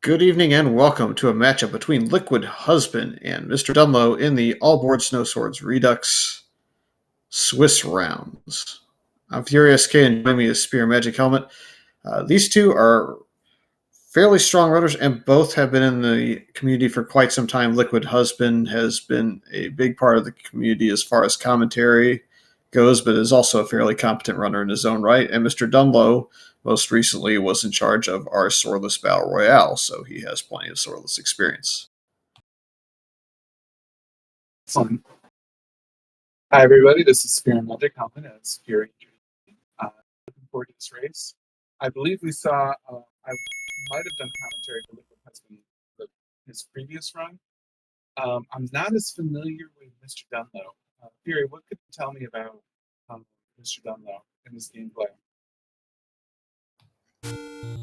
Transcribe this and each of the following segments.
Good evening and welcome to a matchup between Liquid Husband and MrDunlo in the All-Board Snow Swords Redux Swiss rounds. I'm Furious K and joining me is Spear Magic Helmet. These two are fairly strong runners and both have been in the community for quite some time. Liquid Husband has been a big part of the community as far as commentary goes, but is also a fairly competent runner in his own right. And MrDunlo most recently was in charge of our Swordless Battle Royale, so he has plenty of Swordless experience. Excellent. Hi, everybody. This is Spear Magic Helmet as Fury. Looking forward to this race. I believe we saw, I might have done commentary for Liquid Husband his previous run. I'm not as familiar with MrDunlo. Fury, what could you tell me about MrDunlo and his gameplay?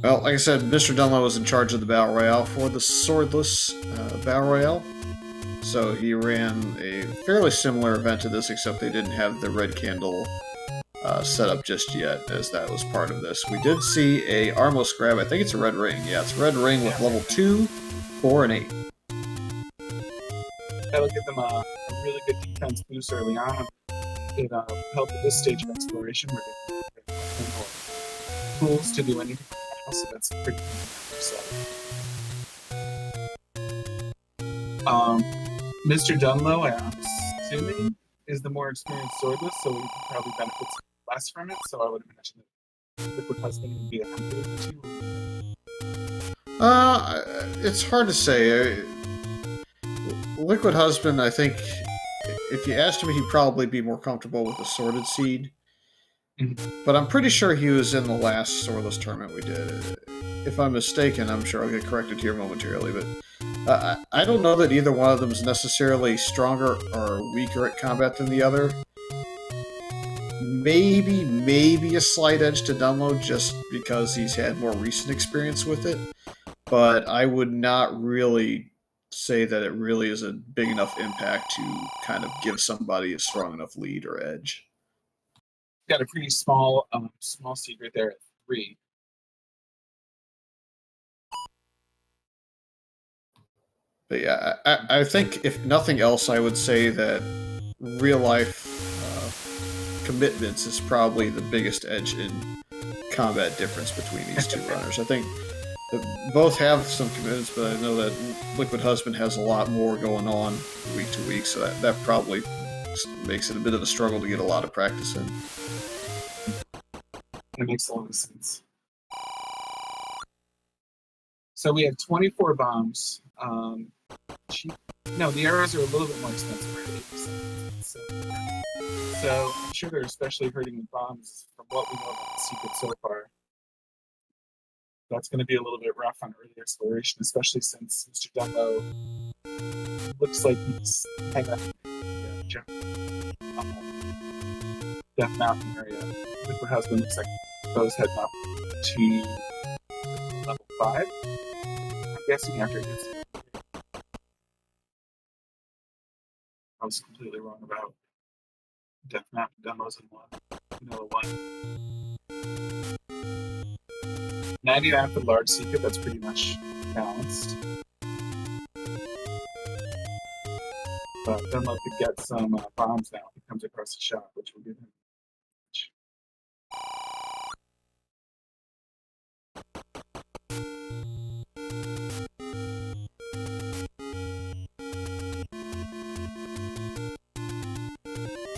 Well, like I said, MrDunlo was in charge of the Battle Royale for the Swordless Battle Royale. So he ran a fairly similar event to this, except they didn't have the red candle set up just yet, as that was part of this. We did see a Armos grab. I think it's a red ring. Yeah, it's a red ring with level 2, 4, and 8. That'll give them a really good defense boost early on. It helped at this stage of exploration where they have more tools to do anything else, so that's pretty cool. MrDunlo, I'm assuming, is the more experienced swordless, so he probably benefits less from it. So I would imagine that Liquid Husband would be a company too. It's hard to say. Liquid Husband, I think, if you asked him, he'd probably be more comfortable with the Sworded Seed. Mm-hmm. But I'm pretty sure he was in the last Swordless tournament we did. If I'm mistaken, I'm sure I'll get corrected here momentarily, but I don't know that either one of them is necessarily stronger or weaker at combat than the other. Maybe a slight edge to Dunlo just because he's had more recent experience with it, but I would not really say that it really is a big enough impact to kind of give somebody a strong enough lead or edge. Got a pretty small secret there at 3. But yeah, I think if nothing else, I would say that real life commitments is probably the biggest edge in combat difference between these two runners. I think both have some commitments, but I know that Liquid Husband has a lot more going on week to week, so that probably makes it a bit of a struggle to get a lot of practice in. That makes a lot of sense. So we have 24 bombs. No, the arrows are a little bit more expensive, right? So I'm sure they're especially hurting with bombs from what we know about the secret so far. That's going to be a little bit rough on early exploration, especially since MrDunlo looks like he's kind of Death Mountain area. Liquid Husband looks like those heading up to level 5. I'm guessing after it gets. I was completely wrong about Death Mountain demos in 1. 99 for large secret, that's pretty much balanced. But Dunlo could get some bombs now if he comes across the shop, which will give him.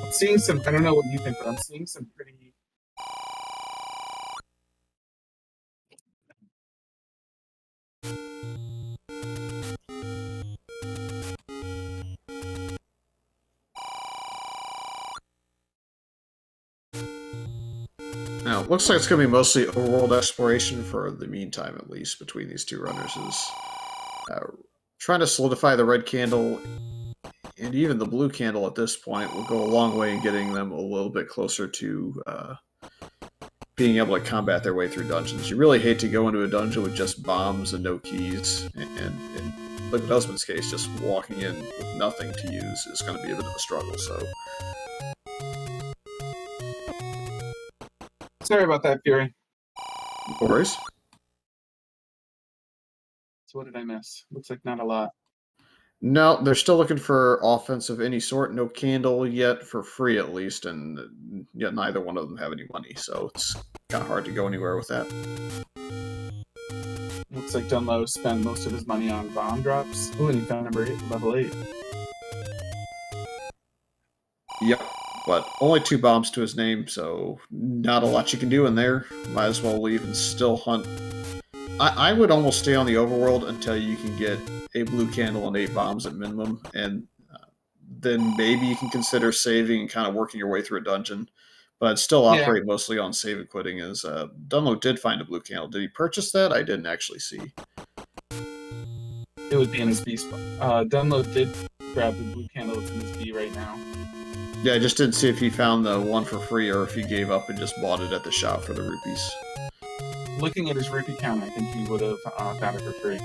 I'm seeing some, I don't know what you think, but I'm seeing some pretty. Now, it looks like it's going to be mostly overworld exploration for the meantime, at least, between these two runners. Is trying to solidify the red candle and even the blue candle at this point will go a long way in getting them a little bit closer to being able to combat their way through dungeons. You really hate to go into a dungeon with just bombs and no keys, and in Liquid Husband's case, just walking in with nothing to use is going to be a bit of a struggle, so... Sorry about that, Fury. No worries. So what did I miss? Looks like not a lot. No, they're still looking for offense of any sort. No candle yet for free, at least, and yet neither one of them have any money, so it's kind of hard to go anywhere with that. Looks like Dunlo spent most of his money on bomb drops. Oh, and he found level 8. Yep, but only 2 bombs to his name, so not a lot you can do in there. Might as well leave and still hunt. I would almost stay on the overworld until you can get a blue candle and 8 bombs at minimum, and then maybe you can consider saving and kind of working your way through a dungeon. But I'd still operate mostly on save and quitting, as Dunlo did find a blue candle. Did he purchase that? I didn't actually see. It would be in his B spot. Dunlo did grab the blue candle that's in his B right now. Yeah, I just didn't see if he found the one for free or if he gave up and just bought it at the shop for the rupees. Looking at his rupee count, I think he would have found it for free.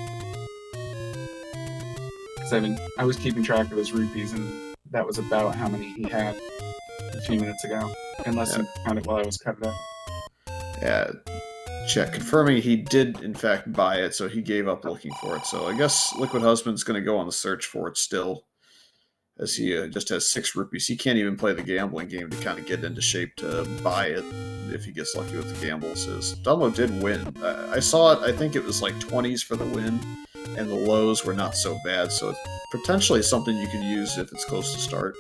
Because I was keeping track of his rupees, and that was about how many he had a few minutes ago. Unless he found it while I was cutting it out. Yeah, check. Confirming he did, in fact, buy it, so he gave up looking for it. So I guess Liquid Husband's going to go on the search for it still, as he just has 6 rupees. He can't even play the gambling game to kind of get into shape to buy it if he gets lucky with the gambles. Dunlo did win. I saw it, I think it was like 20s for the win, and the lows were not so bad, so it's potentially something you can use if it's close to start.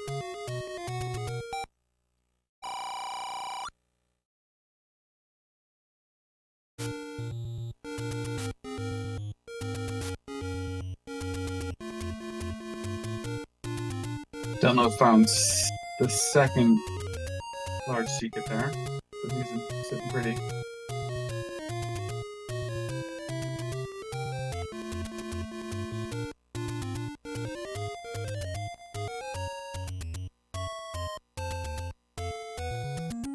Dunlo found the second large secret there. So he's sitting pretty.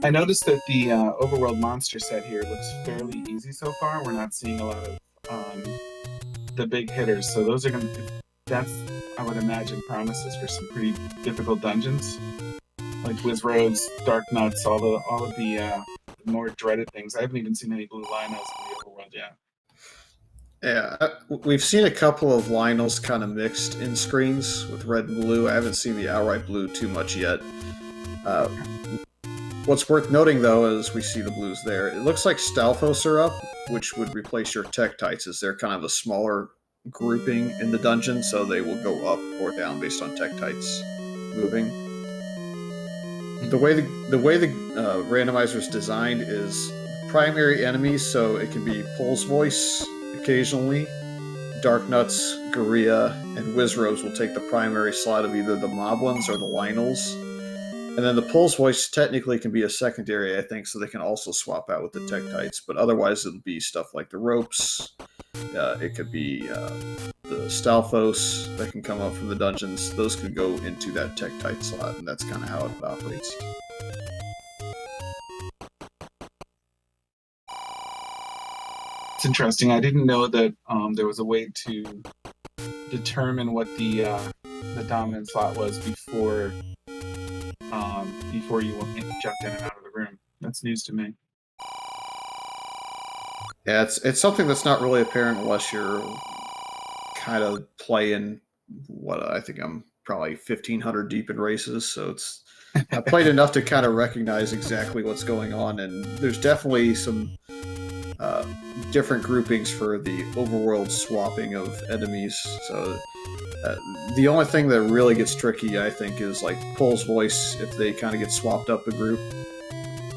I noticed that the overworld monster set here looks fairly easy so far. We're not seeing a lot of the big hitters, so those are going to... That's, I would imagine, promises for some pretty difficult dungeons, like Wizroads, Dark Nuts, all of the more dreaded things. I haven't even seen any blue Lionels in the overworld yet. Yeah, we've seen a couple of Lionels kind of mixed in screens with red and blue. I haven't seen the outright blue too much yet. What's worth noting, though, is we see the blues there. It looks like Stalfos are up, which would replace your Tektites, as they're kind of a smaller grouping in the dungeon, so they will go up or down based on Tektites moving. The way the randomizer is designed is primary enemies, so it can be Pole's Voice occasionally. Dark Nuts, Gorilla, and Wizroads will take the primary slot of either the Moblins or the Lionels. And then the Pole's Voice technically can be a secondary, I think, so they can also swap out with the Tektites, but otherwise it'll be stuff like the Ropes. It could be the Stalfos that can come up from the dungeons. Those could go into that Tektite slot, and that's kind of how it operates. It's interesting. I didn't know that there was a way to determine what the dominant slot was before you jumped in and out of the room. That's news to me. Yeah, it's something that's not really apparent unless you're kind of playing what I think I'm probably 1,500 deep in races, so it's I played enough to kind of recognize exactly what's going on, and there's definitely some different groupings for the overworld swapping of enemies. So the only thing that really gets tricky, I think, is like Pole's Voice if they kind of get swapped up a group.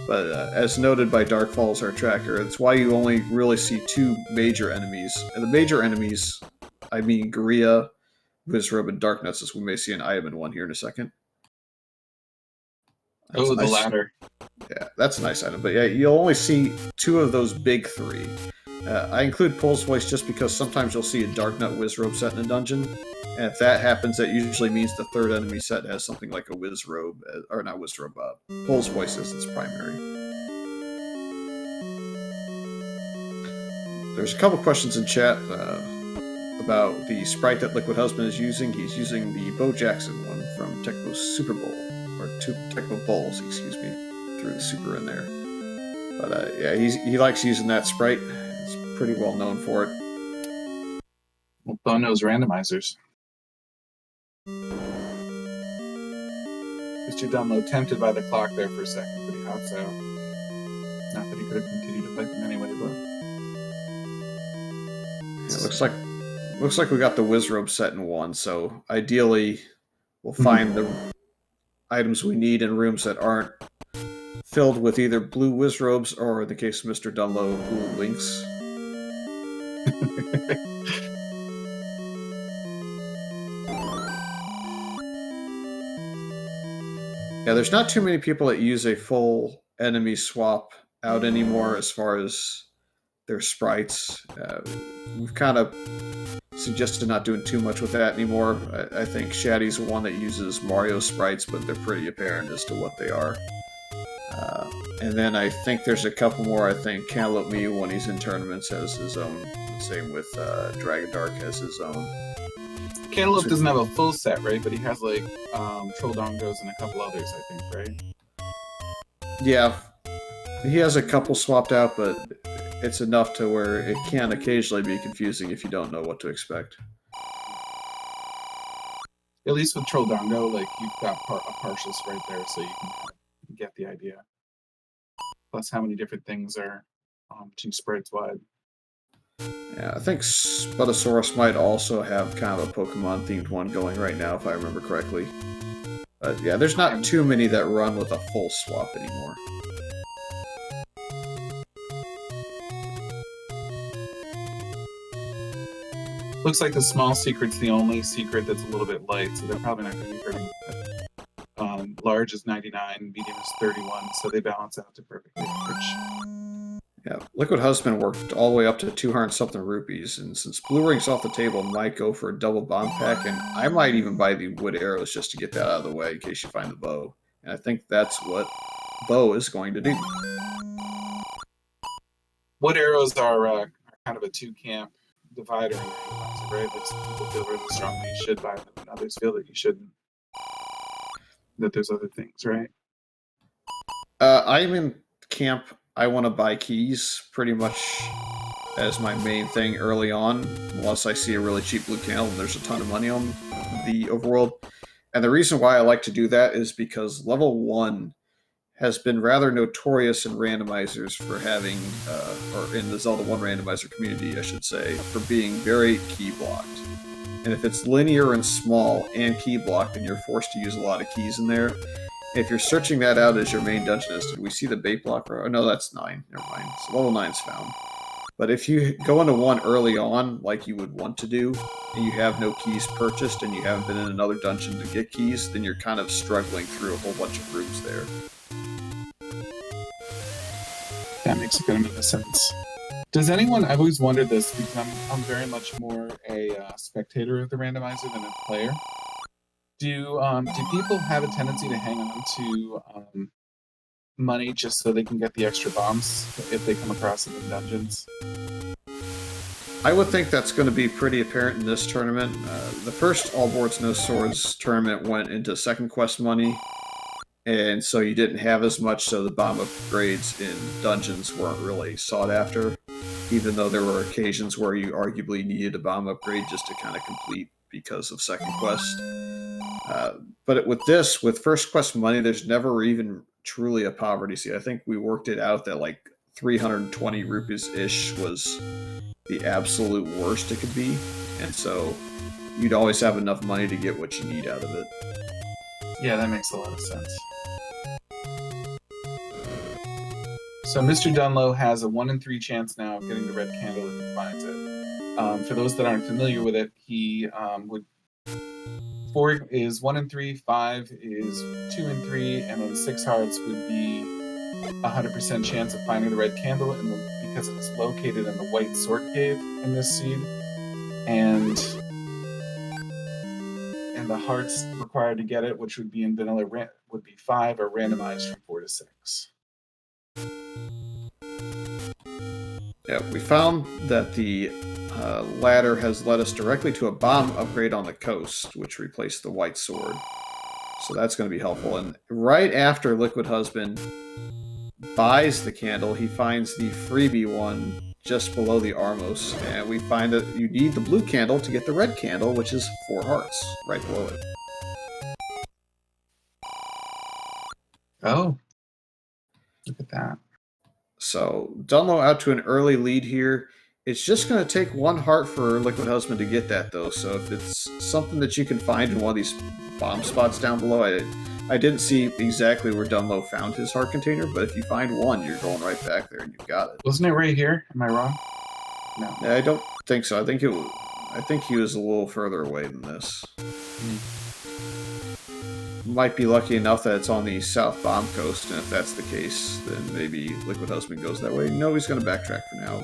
But as noted by Dark Falls, our tracker, it's why you only really see 2 major enemies. And the major enemies, I mean Gorilla, Wizrobe, and Dark Nuts, as we may see an item in one here in a second. That's the nice. latter. Yeah, that's a nice item. But yeah, you'll only see 2 of those big 3. I include Pole's Voice just because sometimes you'll see a Dark Nut Wizrobe set in a dungeon. And if that happens, that usually means the 3rd enemy set has something like a Wizrobe, or not Wizrobe, Pole's Voice is its primary. There's a couple questions in chat about the sprite that Liquid Husband is using. He's using the Bo Jackson one from Tecmo Super Bowl, or Tecmo Bowls, excuse me, threw the super in there. But yeah, he likes using that sprite. It's pretty well known for it. Well, Bo knows randomizers. Mr. Dunlo tempted by the clock there for a second, but he hops out. Not that he could have continued to fight them anyway, but Yeah, looks like we got the Wizrobe set in one, so ideally we'll find the items we need in rooms that aren't filled with either blue Wizrobes or, in the case of Mr. Dunlo, blue Links. Yeah, there's not too many people that use a full enemy swap out anymore as far as their sprites. We've kind of suggested not doing too much with that anymore. I think Shaddy's one that uses Mario sprites, but they're pretty apparent as to what they are. And then I think there's a couple more. I think Cantaloupe Mew, when he's in tournaments, has his own. Same with Dragon Dark has his own. Cantaloupe doesn't have a full set, right? But he has like Troll Dongos and a couple others, I think, right? Yeah, he has a couple swapped out, but it's enough to where it can occasionally be confusing if you don't know what to expect. At least with Troll Dongo, like you've got a partial sprite there, so you can get the idea. Plus, how many different things are 2 sprites wide? Yeah, I think Sputosaurus might also have kind of a Pokemon-themed one going right now, if I remember correctly. But yeah, there's not too many that run with a full swap anymore. Looks like the small secret's the only secret that's a little bit light, so they're probably not going to be hurting. Large is 99, medium is 31, so they balance out to perfectly average. Yeah, Liquid Husband worked all the way up to 200-something rupees, and since Blue Ring's off the table, might go for a double bomb pack, and I might even buy the wood arrows just to get that out of the way in case you find the bow. And I think that's what Bow is going to do. Wood arrows are kind of a 2-camp divider in Randomizer, right? Like some people feel really strongly you should buy them, and others feel that you shouldn't. That there's other things, right? I'm in camp. I want to buy keys pretty much as my main thing early on, unless I see a really cheap blue candle and there's a ton of money on the overworld. And the reason why I like to do that is because level 1 has been rather notorious in randomizers for having, or in the Zelda 1 randomizer community, I should say, for being very key blocked. And if it's linear and small and key blocked, then you're forced to use a lot of keys in there. If you're searching that out as your main dungeonist, did we see the bait blocker? Oh, no, that's 9. Never mind. So level 9's found. But if you go into one early on, like you would want to do, and you have no keys purchased, and you haven't been in another dungeon to get keys, then you're kind of struggling through a whole bunch of rooms there. That makes a good amount of sense. Does anyone, I've always wondered this, because I'm very much more a spectator of the randomizer than a player. Do people have a tendency to hang on to money just so they can get the extra bombs if they come across them in dungeons? I would think that's going to be pretty apparent in this tournament. The first All Boards No Swords tournament went into second quest money, and so you didn't have as much, so the bomb upgrades in dungeons weren't really sought after, even though there were occasions where you arguably needed a bomb upgrade just to kind of complete because of second quest. But with this, with first quest money, there's never even truly a poverty seed. I think we worked it out that like 320 rupees-ish was the absolute worst it could be, and so you'd always have enough money to get what you need out of it. Yeah, that makes a lot of sense. So Mr. Dunlo has a 1 in 3 chance now of getting the red candle if he finds it. For those that aren't familiar with it, he would 4 is 1 in 3, 5 is 2 in 3, and then 6 hearts would be 100% chance of finding the red candle because it's located in the white sword cave in this seed, and the hearts required to get it, which would be in vanilla, would be 5, or randomized from 4 to 6. Yeah, we found that the ladder has led us directly to a bomb upgrade on the coast, which replaced the white sword. So that's going to be helpful. And right after Liquid Husband buys the candle, he finds the freebie one just below the Armos, and we find that you need the blue candle to get the red candle, which is 4 hearts, right below it. Oh, look at that. So Dunlo out to an early lead here. It's just going to take 1 heart for Liquid Husband to get that, though. So if it's something that you can find in one of these bomb spots down below, I didn't see exactly where Dunlo found his heart container, but if you find one, you're going right back there and you've got it. Wasn't it right here? Am I wrong? No. I don't think so. I think he was a little further away than this. Might be lucky enough that it's on the south bomb coast, and if that's the case, then maybe Liquid Husband goes that way. No, he's going to backtrack for now.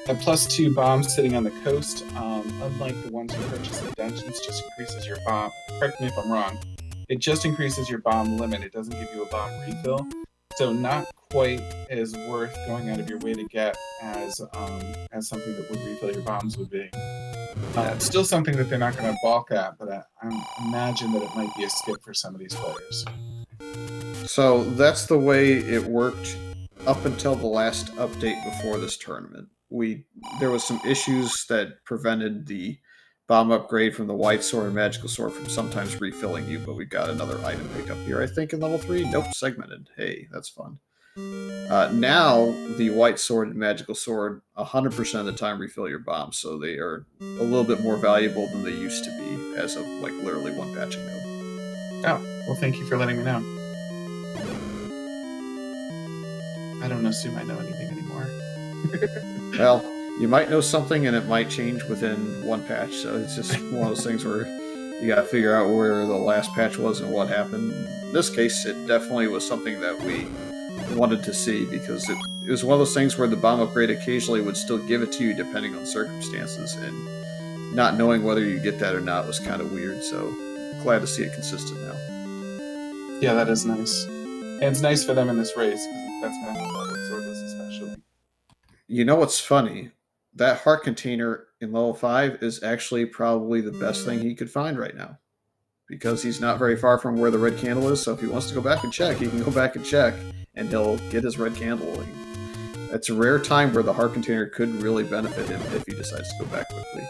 A +2 bomb sitting on the coast, unlike the ones you purchase in dungeons, just increases your bomb. Correct me if I'm wrong. It just increases your bomb limit. It doesn't give you a bomb refill. So not quite as worth going out of your way to get as something that would refill your bombs would be. It's still something that they're not going to balk at, but I imagine that it might be a skip for some of these players. So that's the way it worked up until the last update before this tournament. There was some issues that prevented the bomb upgrade from the white sword and magical sword from sometimes refilling you, but we got another item pick up here, I think, in level 3. Nope, segmented. Hey, that's fun. Now, the white sword and magical sword 100% of the time refill your bombs, so they are a little bit more valuable than they used to be as of, like, literally one patching node. Oh, well, thank you for letting me know. I don't assume I know anything anymore. Well, you might know something and it might change within one patch, so it's just one of those things where you gotta figure out where the last patch was and what happened. In this case, it definitely was something that we wanted to see, because it was one of those things where the bomb upgrade occasionally would still give it to you depending on circumstances, and not knowing whether you get that or not was kind of weird, so glad to see it consistent now. Yeah, that is nice. And it's nice for them in this race, because that's going to help out with Swordless especially. You know what's funny? That heart container in level 5 is actually probably the best thing he could find right now, because he's not very far from where the red candle is, so if he wants to go back and check, he can go back and check, and he'll get his red candle. It's a rare time where the heart container could really benefit him if he decides to go back quickly.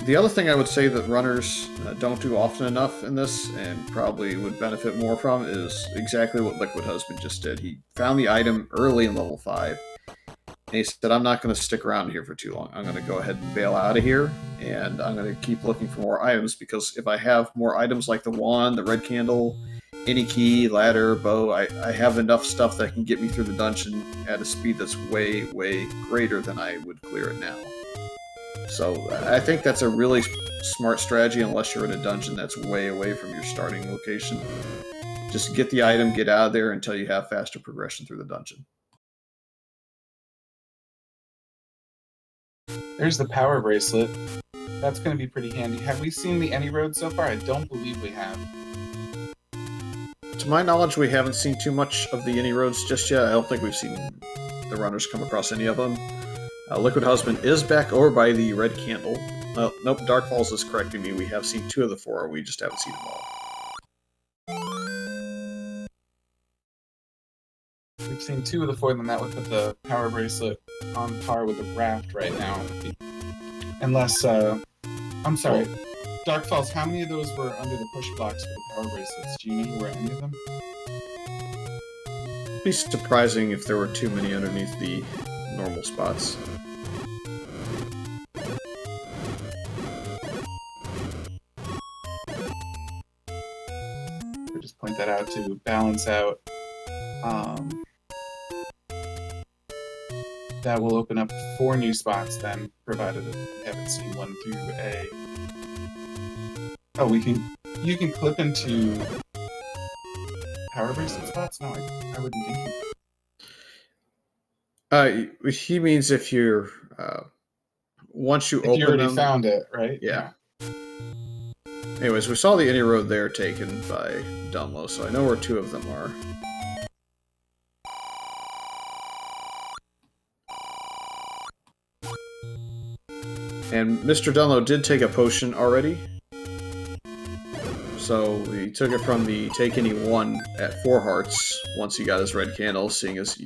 The other thing I would say that runners don't do often enough in this, and probably would benefit more from, is exactly what Liquid Husband just did. He found the item early in level 5, and he said, I'm not going to stick around here for too long. I'm going to go ahead and bail out of here, and I'm going to keep looking for more items, because if I have more items like the wand, the red candle, any key, ladder, bow, I have enough stuff that can get me through the dungeon at a speed that's way, way greater than I would clear it now. So I think that's a really smart strategy, unless you're in a dungeon that's way away from your starting location. Just get the item, get out of there until you have faster progression through the dungeon. There's the power bracelet. That's going to be pretty handy. Have we seen the Any Road so far? I don't believe we have. To my knowledge, we haven't seen too much of the Any Roads just yet. I don't think we've seen the runners come across any of them. Liquid Husband is back over by the red candle. Nope, Dark Falls is correcting me. We have seen 2 of the 4. We just haven't seen them all. We've seen 2 of the 4, then that would put the power bracelet on par with the raft right now. Unless, I'm sorry, Dark Falls, how many of those were under the push blocks for the power bracelets? Do you know where any of them? It'd be surprising if there were too many underneath the normal spots. We'll just point that out to balance out. That will open up 4 new spots then, provided that we haven't seen 1 through A. Oh, you can clip into power bracelet spots? No, I wouldn't think you. He means if you're once you If open you already them, found it, right? Yeah. Anyways, we saw the Any Road there taken by Dunlo, so I know where 2 of them are. And Mr. Dunlo did take a potion already. So he took it from the take any one at 4 hearts once he got his red candle, seeing as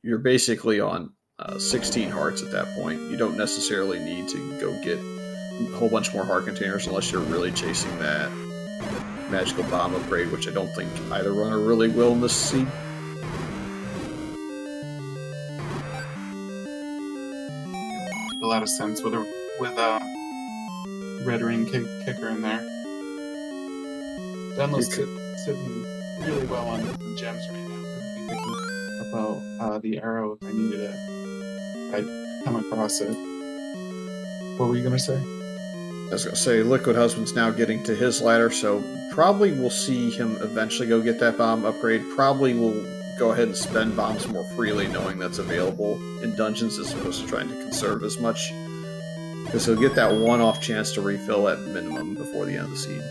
you're basically on 16 hearts at that point. You don't necessarily need to go get a whole bunch more heart containers unless you're really chasing that magical bomb upgrade, which I don't think either runner really will in this seed. A lot of sense with a red ring kicker in there. Dunlo's sitting really well on gems right now. I'm thinking about the arrow if I needed it. I'd come across it. What were you gonna say? I was going to say, Liquid Husband's now getting to his ladder, so probably we'll see him eventually go get that bomb upgrade. Probably will go ahead and spend bombs more freely, knowing that's available in dungeons as opposed to trying to conserve as much. Because he'll get that one-off chance to refill at minimum before the end of the seed.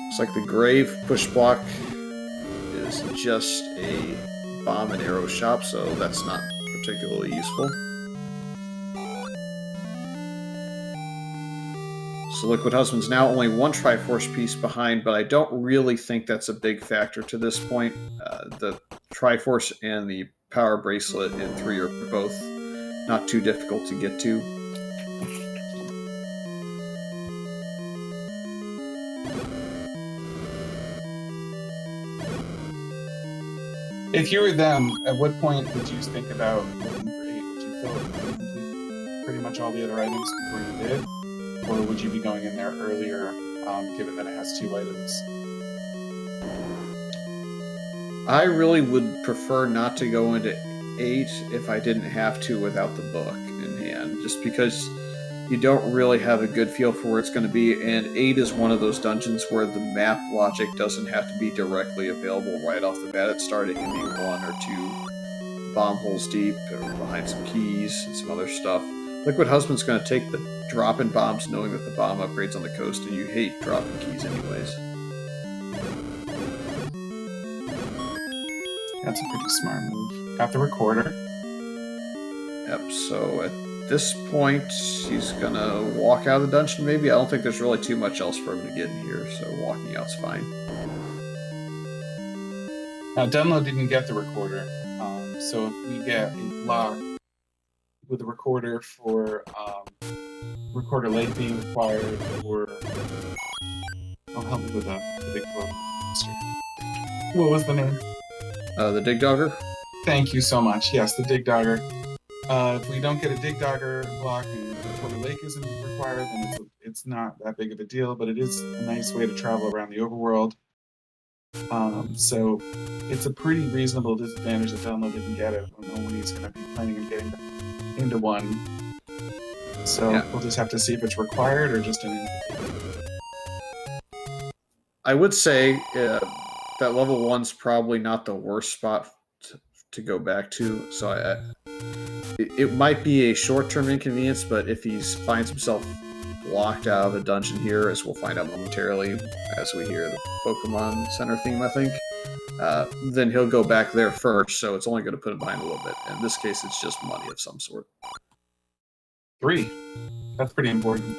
Looks like the Grave push block is just a bomb and arrow shop, so that's not particularly useful. So Liquid Husband's now only 1 Triforce piece behind, but I don't really think that's a big factor to this point. The Triforce and the Power Bracelet in 3 are both not too difficult to get to. If you were them, at what point would you think about looking for 8? Would you fill it and complete pretty much all the other items before you did? Or would you be going in there earlier, given that it has 2 items? I really would prefer not to go into 8 if I didn't have to without the book in hand, just because you don't really have a good feel for where it's going to be, and 8 is one of those dungeons where the map logic doesn't have to be directly available right off the bat at start. It can be 1 or 2 bomb holes deep, or behind some keys and some other stuff. Liquid Husband's going to take the drop-in bombs knowing that the bomb upgrade's on the coast, and you hate dropping keys anyways. That's a pretty smart move. Got the recorder. Yep, so at this point, he's going to walk out of the dungeon maybe. I don't think there's really too much else for him to get in here, so walking out's fine. Now, Dunlo didn't get the recorder, so if we get a block with a recorder for recorder late being required, or help me with the big monster. What was the name? The Dig Dogger? Thank you so much. Yes, the Dig Dogger. If we don't get a Dig Dogger block and Recorder Lake isn't required, then it's not that big of a deal, but it is a nice way to travel around the overworld. So it's a pretty reasonable disadvantage that Dunlo didn't get it. I don't know when he's going to be planning on getting into one. So yeah. We'll just have to see if it's required or just an indicator. I would say that level 1's probably not the worst spot to go back to. So it might be a short-term inconvenience, but if he finds himself locked out of the dungeon here, as we'll find out momentarily as we hear the Pokemon Center theme, I think, then he'll go back there first, so it's only going to put him behind a little bit. In this case, it's just money of some sort. 3. That's pretty important.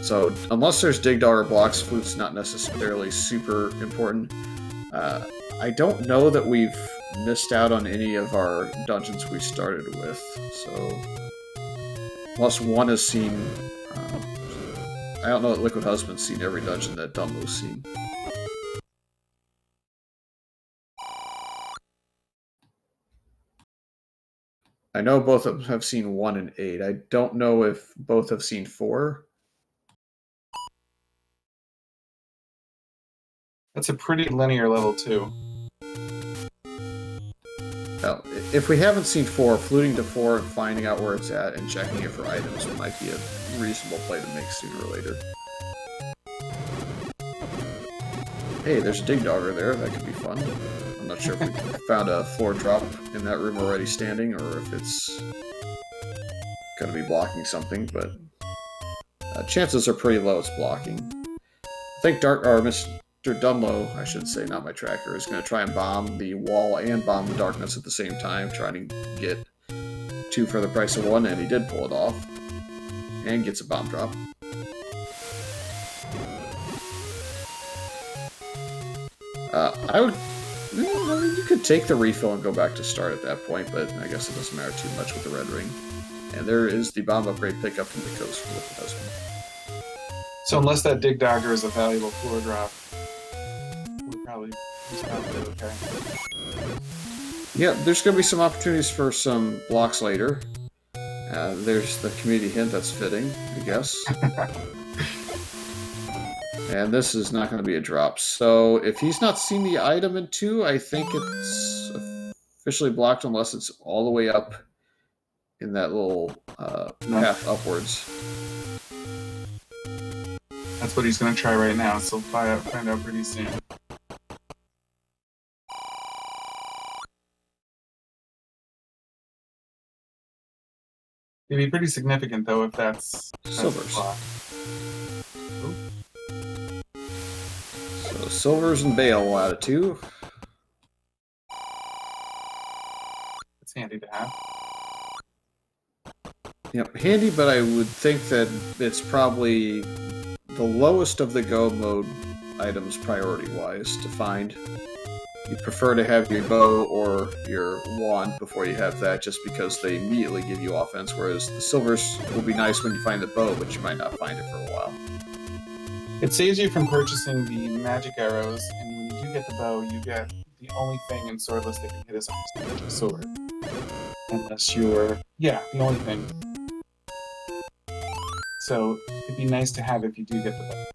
So, unless there's Dig Dogger blocks, Flute's not necessarily super important. I don't know that we've missed out on any of our dungeons we started with, so unless one has seen, I don't know that Liquid Husband's seen every dungeon that Dunlo's seen. I know both of them have seen 1 and 8. I don't know if both have seen 4. That's a pretty linear level 2. Well, if we haven't seen 4, fluting to 4 and finding out where it's at and checking it for items might be a reasonable play to make sooner or later. Hey, there's a Dig Dogger there. That could be fun. I'm not sure if we found a floor drop in that room already standing, or if it's going to be blocking something, but chances are pretty low it's blocking. I think Dunlo, I should say, not my tracker, is going to try and bomb the wall and bomb the darkness at the same time, trying to get 2 for the price of 1, and he did pull it off. And gets a bomb drop. I would... You could take the refill and go back to start at that point, but I guess it doesn't matter too much with the red ring. And there is the bomb upgrade pickup from the coast for Liquid Husband. So unless that Dig Dogger is a valuable floor drop, he's probably okay. Yeah, there's going to be some opportunities for some blocks later. There's the community hint that's fitting, I guess. And this is not going to be a drop. So if he's not seen the item in 2, I think it's officially blocked unless it's all the way up in that little path upwards. That's what he's going to try right now, so we'll find out pretty soon. It'd be pretty significant, though, if that's silvers. So silvers and Bale out of 2. It's handy to have. Yep, handy, but I would think that it's probably the lowest of the go mode items priority-wise to find. You prefer to have your bow or your wand before you have that, just because they immediately give you offense, whereas the silvers will be nice when you find the bow, but you might not find it for a while. It saves you from purchasing the magic arrows, and when you do get the bow, you get the only thing in swordless that can hit us on the sword. Unless you're... yeah, the only thing. So, it'd be nice to have if you do get the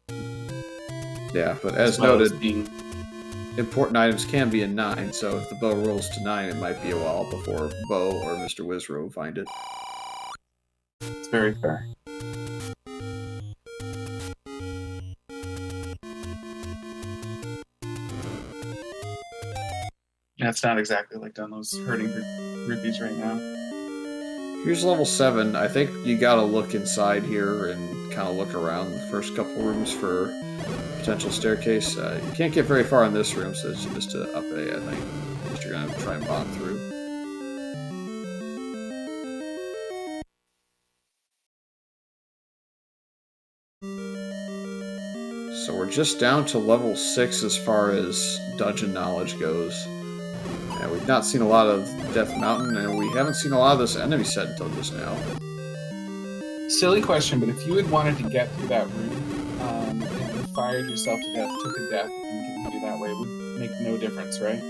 bow. Yeah, but as noted, important items can be in 9, so if the bow rolls to 9, it might be a while before Bo or Mr. Wizro find it. It's very fair. That's not exactly like Dunlo's hurting for rupees right now. Here's level 7. I think you gotta look inside here and kind of look around the first couple rooms for potential staircase. You can't get very far in this room, so it's just a up A, I think. That you're gonna try and bomb through. So we're just down to level 6 as far as dungeon knowledge goes. And we've not seen a lot of Death Mountain, and we haven't seen a lot of this enemy set until just now. Silly question, but if you had wanted to get through that room, and you fired yourself to death, took a death, and continued that way, it would make no difference, right?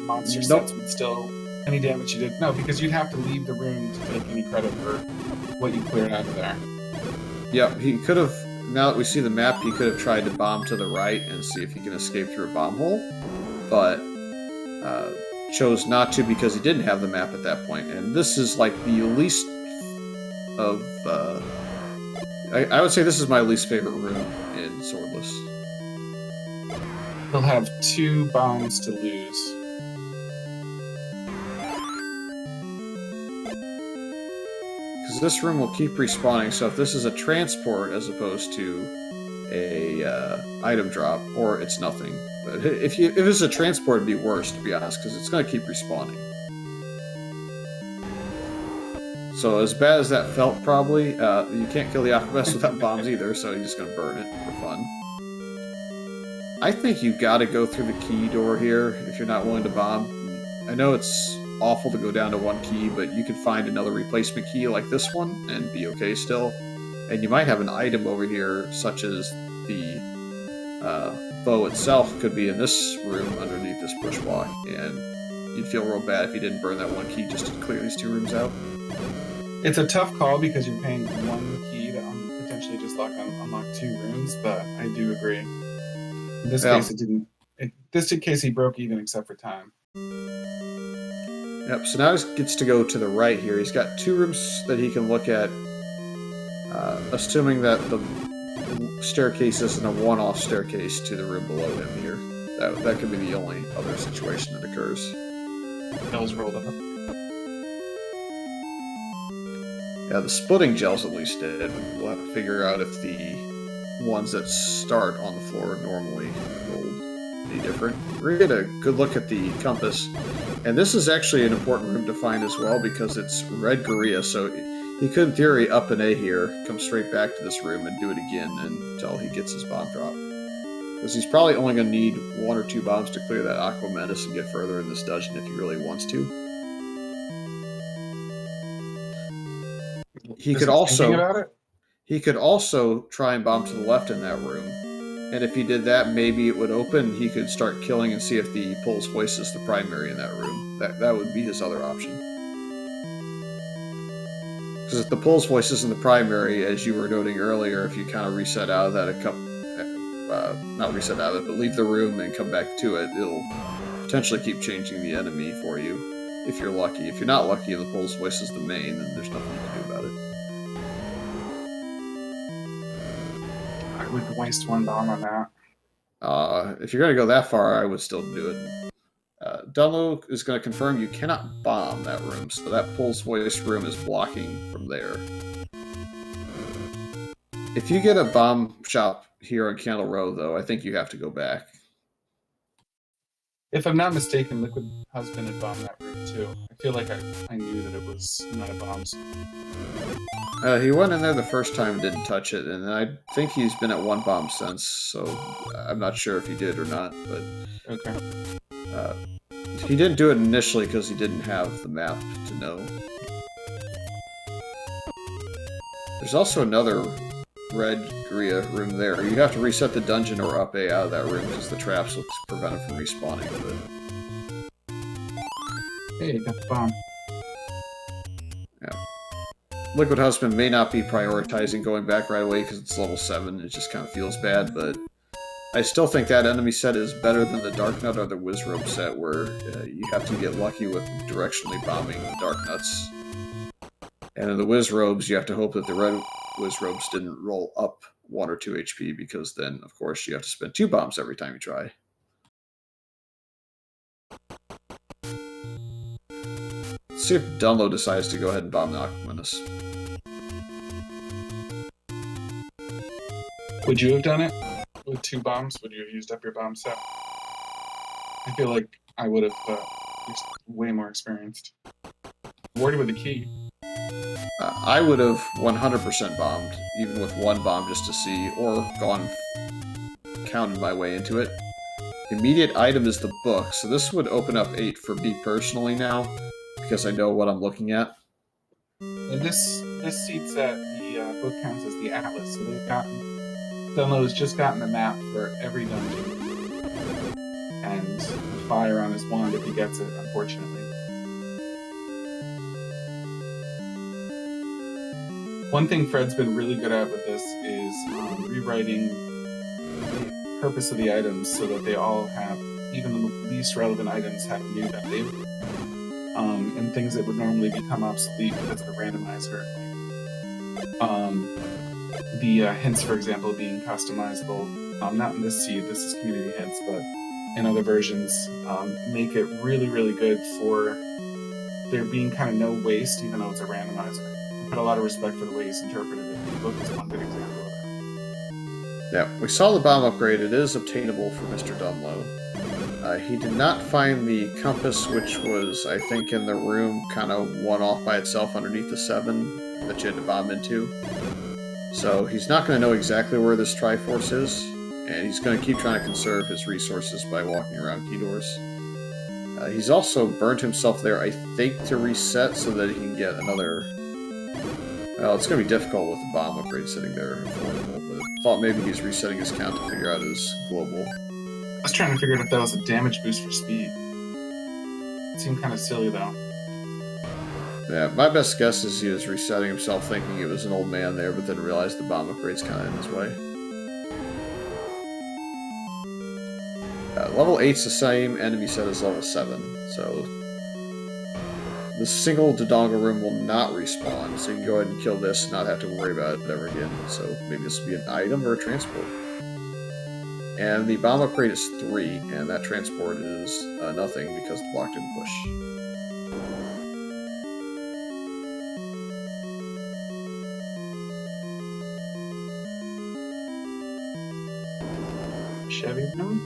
Monster sets would still... any damage you did... No, because you'd have to leave the room to take any credit for what you cleared out of there. Yep, he could have... now that we see the map, he could have tried to bomb to the right and see if he can escape through a bomb hole, but chose not to because he didn't have the map at that point. And this is like the least of... I would say this is my least favorite room in Swordless. He'll have 2 bombs to lose. Because this room will keep respawning, so if this is a transport as opposed to a item drop, or it's nothing. But if it's a transport, it'd be worse, to be honest, because it's going to keep respawning. So as bad as that felt, probably, you can't kill the Alchemist without bombs either, so you're just going to burn it for fun. I think you've got to go through the key door here if you're not willing to bomb. I know it's awful to go down to 1 key, but you can find another replacement key like this one and be okay still. And you might have an item over here, such as the bow itself could be in this room underneath this bush block, and you'd feel real bad if you didn't burn that 1 key just to clear these 2 rooms out. It's a tough call because you're paying 1 key to potentially just unlock 2 rooms, but I do agree. In this case, it didn't. In this case, he broke even except for time. Yep, so now he gets to go to the right here. He's got 2 rooms that he can look at, assuming that the staircase isn't a one-off staircase to the room below him here. That could be the only other situation that occurs. Gels rolled up. Yeah, the splitting gels at least did. We'll have to figure out if the ones that start on the floor normally will be different. We're going to get a good look at the compass. And this is actually an important room to find as well because it's red Gorilla, so he could, in theory, up an A here, come straight back to this room and do it again until he gets his bomb drop. Because he's probably only going to need 1 or 2 bombs to clear that Aqua Menace and get further in this dungeon if he really wants to. He could also try and bomb to the left in that room. And if he did that, maybe it would open. He could start killing and see if the Pulse Voice is the primary in that room. That would be his other option. Because if the Pulse Voice isn't the primary, as you were noting earlier, if you kind of reset out of that not reset out of it, but leave the room and come back to it, it'll potentially keep changing the enemy for you, if you're lucky. If you're not lucky and the Pulse Voice is the main, then there's nothing you can do about it. I would waste 1 bomb on that. If you're going to go that far, I would still do it. Dunlo is going to confirm you cannot bomb that room, so that Pulse Voice room is blocking from there. If you get a bomb shop here on Candle Row, though, I think you have to go back. If I'm not mistaken, Liquid Husband had bombed that room too. I feel like I knew that it was not a bombs. He went in there the first time and didn't touch it, and I think he's been at 1 bomb since, so I'm not sure if he did or not, but... Okay. He didn't do it initially because he didn't have the map to know. There's also another red Gria room there. You have to reset the dungeon or up A out of that room because the traps will prevent him from respawning with it. Hey, you got the bomb. Yeah. Liquid Husband may not be prioritizing going back right away because it's level 7. It just kind of feels bad, but I still think that enemy set is better than the Dark Nut or the Wizrobe set, where you have to get lucky with directionally bombing the Dark Nuts. And in the Wizrobes, you have to hope that the red Wizrobes didn't roll up 1 or 2 HP, because then, of course, you have to spend 2 bombs every time you try. Let's see if Dunlo decides to go ahead and bomb the Aqua Menace. Would you have done it with 2 bombs? Would you have used up your bomb set? I feel like I would have way more experienced. Awarded with a key. I would have 100% bombed, even with 1 bomb just to see, or counted my way into it. Immediate item is the book, so this would open up 8 for me personally now, because I know what I'm looking at. And this seats that the book counts as the Atlas, so Dunlo's just gotten the map for every dungeon. And fire on his wand if he gets it, unfortunately. One thing Fred's been really good at with this is rewriting the purpose of the items so that they all have, even the least relevant items, have a new value. And things that would normally become obsolete because of the randomizer. The hints, for example, being customizable. Not in this seed, this is community hints, but in other versions, make it really, really good for there being kind of no waste, even though it's a randomizer. I put a lot of respect for the way he's interpreted it. The book is one good example of that. Yeah, we saw the bomb upgrade. It is obtainable for Mr. Dunlo. He did not find the compass, which was, I think, in the room, kind of one off by itself underneath the 7 that you had to bomb into. So he's not going to know exactly where this Triforce is, and he's going to keep trying to conserve his resources by walking around key doors. He's also burnt himself there, I think, to reset so that he can get another... Well, it's going to be difficult with the bomb upgrade sitting there, affordable, but I thought maybe he's resetting his count to figure out his global. I was trying to figure out if that was a damage boost for speed. It seemed kind of silly, though. Yeah, my best guess is he was resetting himself thinking it was an old man there, but then realized the bomb upgrade's kind of in his way. Level 8's the same enemy set as level 7, so the single Dodonga room will not respawn, so you can go ahead and kill this and not have to worry about it ever again. So maybe this will be an item or a transport. And the bomb upgrade is 3, and that transport is nothing because the block didn't push. Chevy room.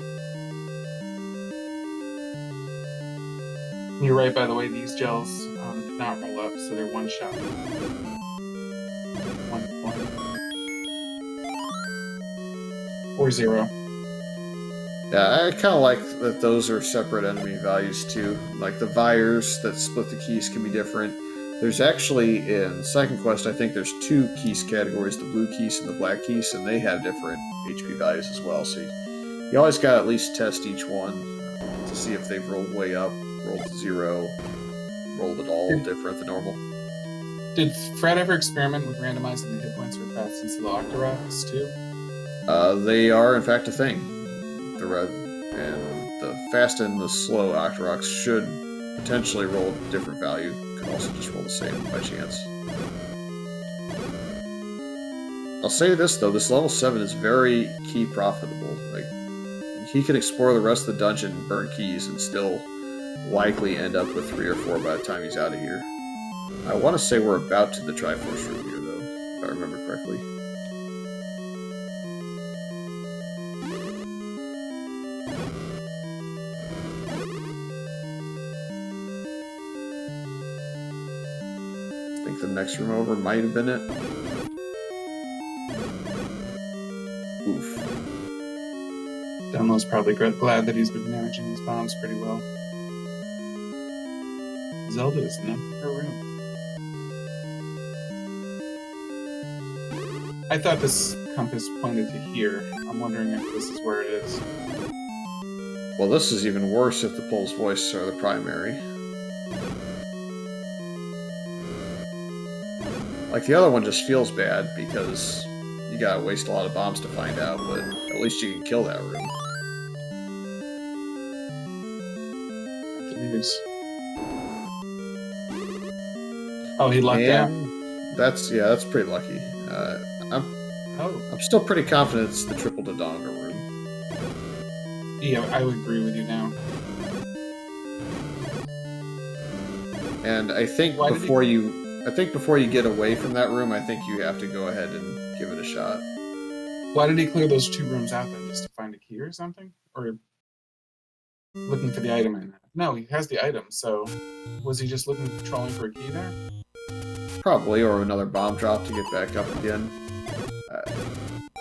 You're right, by the way, these gels did not roll up, so they're one shot. 1 or 0. Yeah, I kind of like that those are separate enemy values too. Like the vires that split the keys can be different. There's actually, in second quest, I think there's 2 keys categories, the blue keys and the black keys, and they have different HP values as well. So you always got to at least test each one to see if they've rolled way up, rolled to 0, rolled at all different than normal. Did Fred ever experiment with randomizing the hit points for fast and slow Octoroks too? They are, in fact, a thing. The red and the fast and the slow Octoroks should potentially roll a different value. Could also just roll the same by chance. I'll say this though, this level 7 is very key profitable. Like, he can explore the rest of the dungeon and burn keys and still likely end up with 3 or 4 by the time he's out of here. I want to say we're about to the Triforce room here though, if I remember correctly. I think the next room over might have been it. Oof. Dunlo's probably glad that he's been managing his bombs pretty well. Zelda is not in her room. I thought this compass pointed to here. I'm wondering if this is where it is. Well, this is even worse if the Pole's voice are the primary. Like, the other one just feels bad because you gotta waste a lot of bombs to find out, but at least you can kill that room. Oh, he lucked out. That's pretty lucky. I'm still pretty confident it's the triple Dodonga room. Yeah, I would agree with you now. And I think before you get away from that room, I think you have to go ahead and give it a shot. Why did he clear those 2 rooms out then? Just to find a key or something? Or looking for the item in that? No, he has the item, so was he just trolling for a key there? Probably, or another bomb drop to get back up again.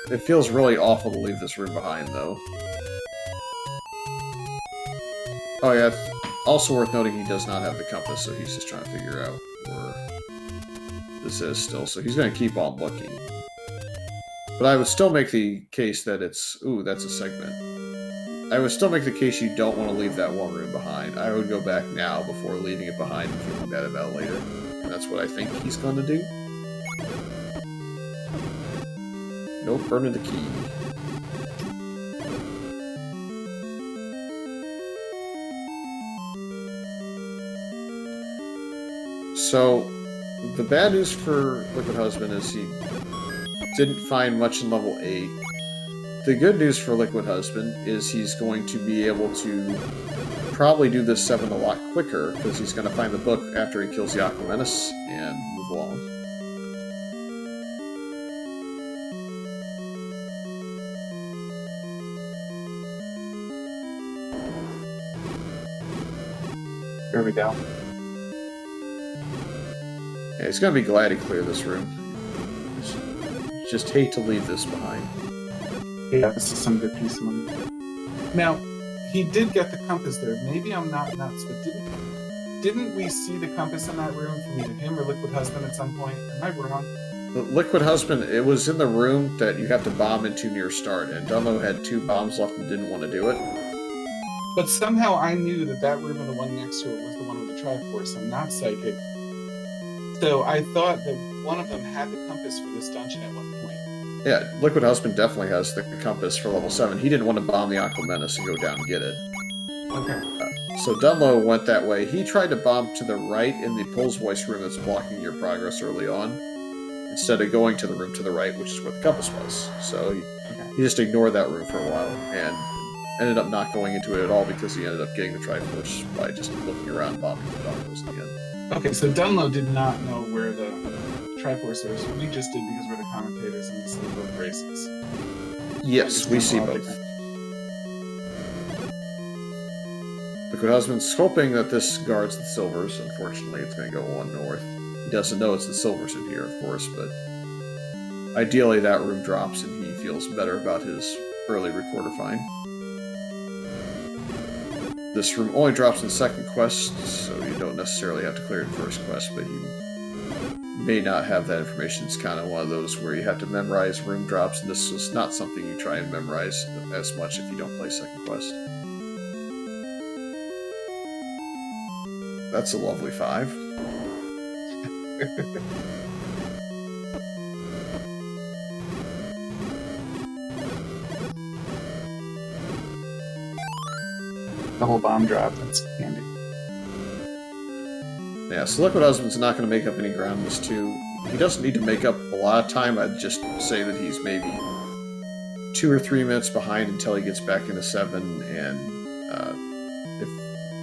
It feels really awful to leave this room behind, though. Oh yeah, it's also worth noting he does not have the compass, so he's just trying to figure out where this is still. So he's going to keep on looking. But I would still make the case that it's... Ooh, that's a segment. I would still make the case you don't want to leave that one room behind. I would go back now before leaving it behind and feeling bad about it later. And that's what I think he's going to do. Nope, burning the key. So, the bad news for Liquid Husband is he didn't find much in level 8. The good news for Liquid Husband is he's going to be able to probably do this 7 a lot quicker, because he's going to find the book after he kills the Aqua Menace and move along. Here we go. Yeah, he's going to be glad he cleared this room. Just hate to leave this behind. Yeah, this is some good piece of money. Now, he did get the compass there. Maybe I'm not nuts, but didn't we see the compass in that room from either him or Liquid Husband at some point? Am I wrong? The Liquid Husband, it was in the room that you have to bomb into near start, and Dunlo had 2 bombs left and didn't want to do it. But somehow I knew that room and the one next to it was the one with the Triforce. I'm not psychic. So I thought that one of them had the compass for this dungeon at one point. Yeah, Liquid Husband definitely has the compass for level 7. He didn't want to bomb the Aqua Menace and go down and get it. Okay. So Dunlo went that way. He tried to bomb to the right in the Pulse Voice room that's blocking your progress early on, instead of going to the room to the right, which is where the compass was. So he just ignored that room for a while, and ended up not going into it at all because he ended up getting the Triforce by just looking around and bombing the Dodongos in the end. Okay, so Dunlo did not know where the Triforce is. We just did because we're the commentators and we see both races. Yes, we see both. Liquid Husband's hoping that this guards the silvers. Unfortunately, it's going to go 1 north. He doesn't know it's the silvers in here, of course, but ideally that room drops and he feels better about his early recorder find. This room only drops in second quest, so you don't necessarily have to clear it in first quest, but you may not have that information. It's kind of one of those where you have to memorize room drops, and this is not something you try and memorize as much if you don't play second quest. That's a lovely 5. Double bomb drop, that's handy. Yeah, so Liquid Husband's not going to make up any ground in this 2. He doesn't need to make up a lot of time. I'd just say that he's maybe 2 or 3 minutes behind until he gets back into 7, and if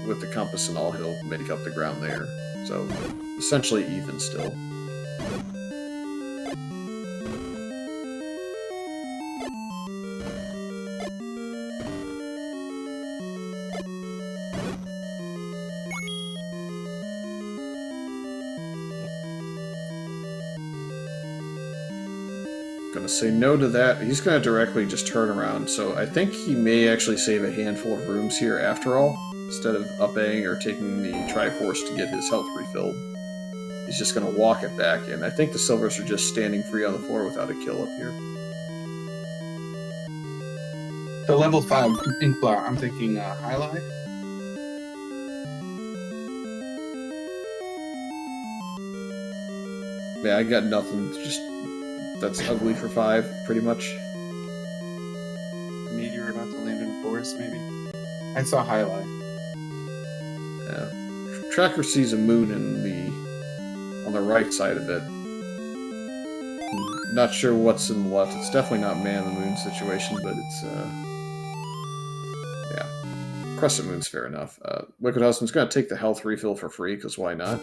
with the compass and all, he'll make up the ground there. So, essentially even still. Gonna say no to that. He's gonna directly just turn around, so I think he may actually save a handful of rooms here after all, instead of upping or taking the Triforce to get his health refilled. He's just gonna walk it back, and I think the silvers are just standing free on the floor without a kill up here. The level 5 Inkblot, I'm thinking highlight. Yeah, I got nothing. Just that's ugly for 5, pretty much. Meteor about to land in a forest, maybe. I saw highlight. Yeah. Tracker sees a moon on the right side of it. Not sure what's in the left. It's definitely not man the moon situation, but it's yeah. Crescent moon's fair enough. Liquid Husband's gonna take the health refill for free, because why not?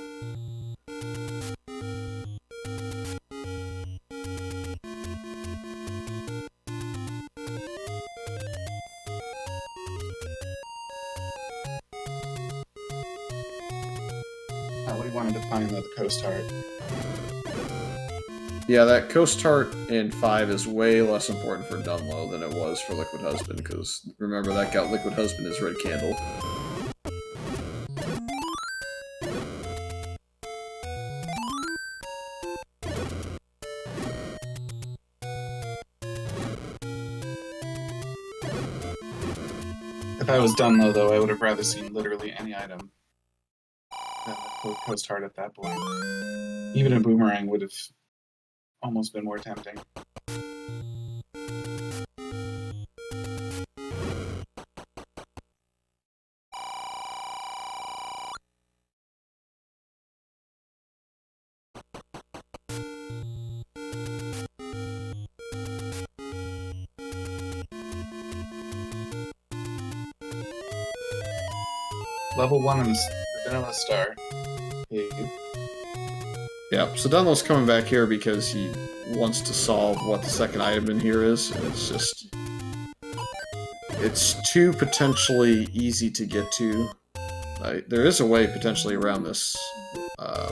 We wanted to find the Coast Heart. Yeah, that Coast Heart in 5 is way less important for Dunlo than it was for Liquid Husband, because remember that got Liquid Husband his red candle. If I was Dunlo, though, I would have rather seen literally any item than the Coast Heart at that point. Even a boomerang would have almost been more tempting. Level 1 in the Vanilla Star. Yeah, so Dunlo's coming back here because he wants to solve what the second item in here is, and it's just... It's too potentially easy to get to. There is a way potentially around this. Oh,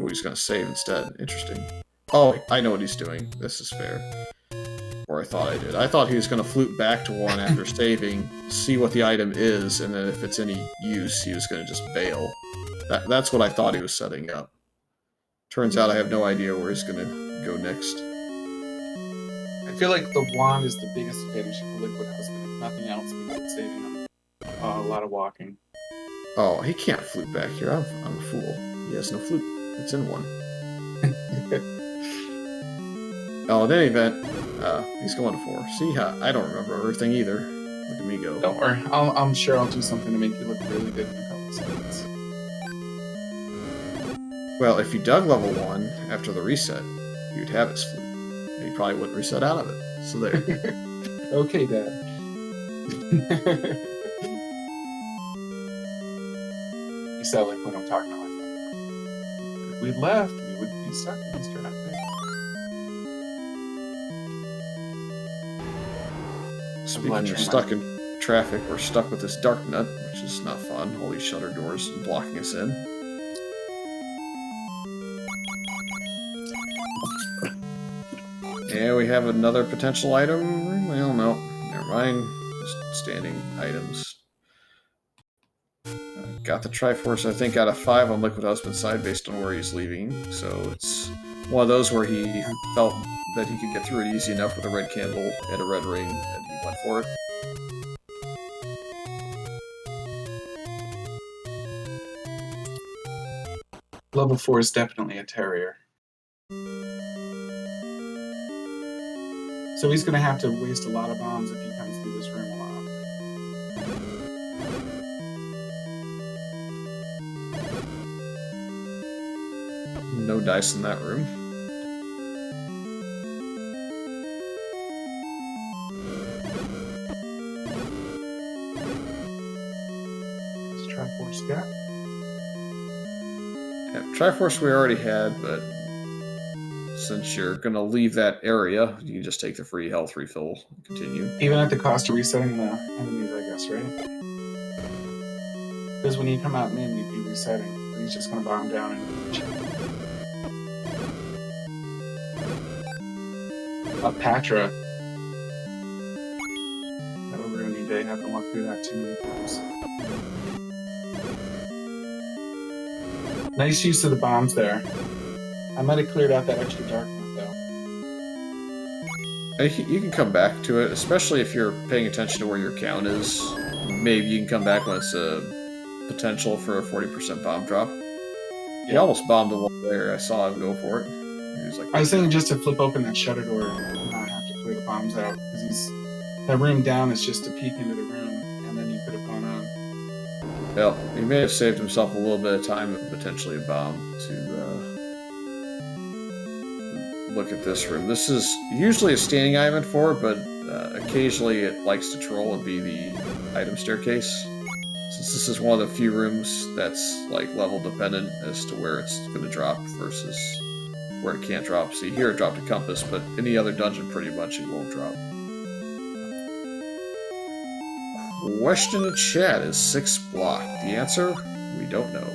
he's going to save instead. Interesting. Oh, I know what he's doing. This is fair. Or I thought I did. I thought he was going to flute back to 1 after saving, see what the item is, and then if it's any use, he was going to just bail. That's what I thought he was setting up. Turns out I have no idea where he's going to go next. I feel like the wand is the biggest advantage for Liquid Husband, if nothing else, because saving him a lot of walking. Oh, he can't flute back here. I'm a fool. He has no flute. It's in 1. Oh, in any event, he's going to 4. See, I don't remember everything either. Look at me go. Don't worry. I'm sure I'll do something to make you look really good in a couple seconds. Well, if you dug level 1 after the reset, you'd have his flute. And he probably wouldn't reset out of it. So there. Okay, Dad. You sound like when I'm talking to my friend. If we left, we would be stuck in this traffic. Speaking of stuck in traffic, we're stuck with this dark nut, which is not fun. All these shutter doors blocking us in. And we have another potential item. Well, no, never mind. Just standing items. Got the Triforce, I think, out of 5 on Liquid Husband's side based on where he's leaving. So it's one of those where he felt that he could get through it easy enough with a red candle and a red ring, and he went for it. Level 4 is definitely a terrier. So he's going to have to waste a lot of bombs if he comes through this room a lot. No dice in that room. Let's try Force Scott. Yeah, Triforce we already had, but since you're going to leave that area, you can just take the free health refill and continue. Even at the cost of resetting the enemies, I guess, right? Because when you come out in, you'd be resetting. He's just going to bomb down and... A Patra. That'll ruin your day, having to walk through that too many times. Nice use of the bombs there. I might have cleared out that extra dark note, though. You can come back to it, especially if you're paying attention to where your count is. Maybe you can come back when it's a potential for a 40% bomb drop. He almost bombed the wall there. I saw him go for it. He was like, I was saying just to flip open that shutter door and not have to clear the bombs out, because that room down is just to peek into the room, and then you could have gone on. well, he may have saved himself a little bit of time and potentially a bomb to look at this room. This is usually a standing item for, but occasionally it likes to troll and be the item staircase. Since this is one of the few rooms that's like level dependent as to where it's going to drop versus where it can't drop. So here it dropped a compass, but any other dungeon pretty much it won't drop. Question in chat, is 6 blocked? The answer, we don't know.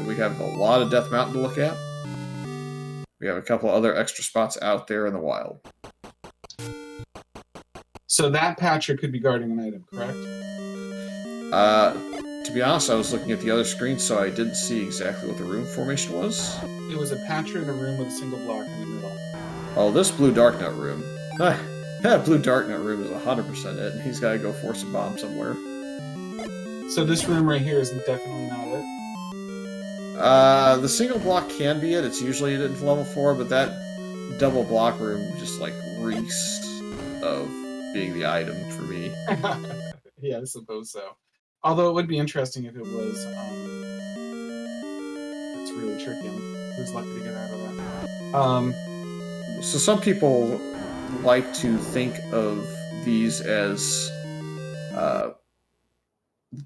We have a lot of Death Mountain to look at. We have a couple other extra spots out there in the wild. So that Patra could be guarding an item, correct? To be honest, I was looking at the other screen, so I didn't see exactly what the room formation was. It was a Patra in a room with a single block in the middle. Oh, this blue dark nut room. That blue dark nut room is 100% it, and he's got to go force a bomb somewhere. So this room right here is definitely not it? The single block can be it. It's usually at level 4, but that double block room just like reeks of being the item for me. Yeah, I suppose so. Although it would be interesting if it was. It's really tricky. Who's lucky to get out of that? So some people like to think of these as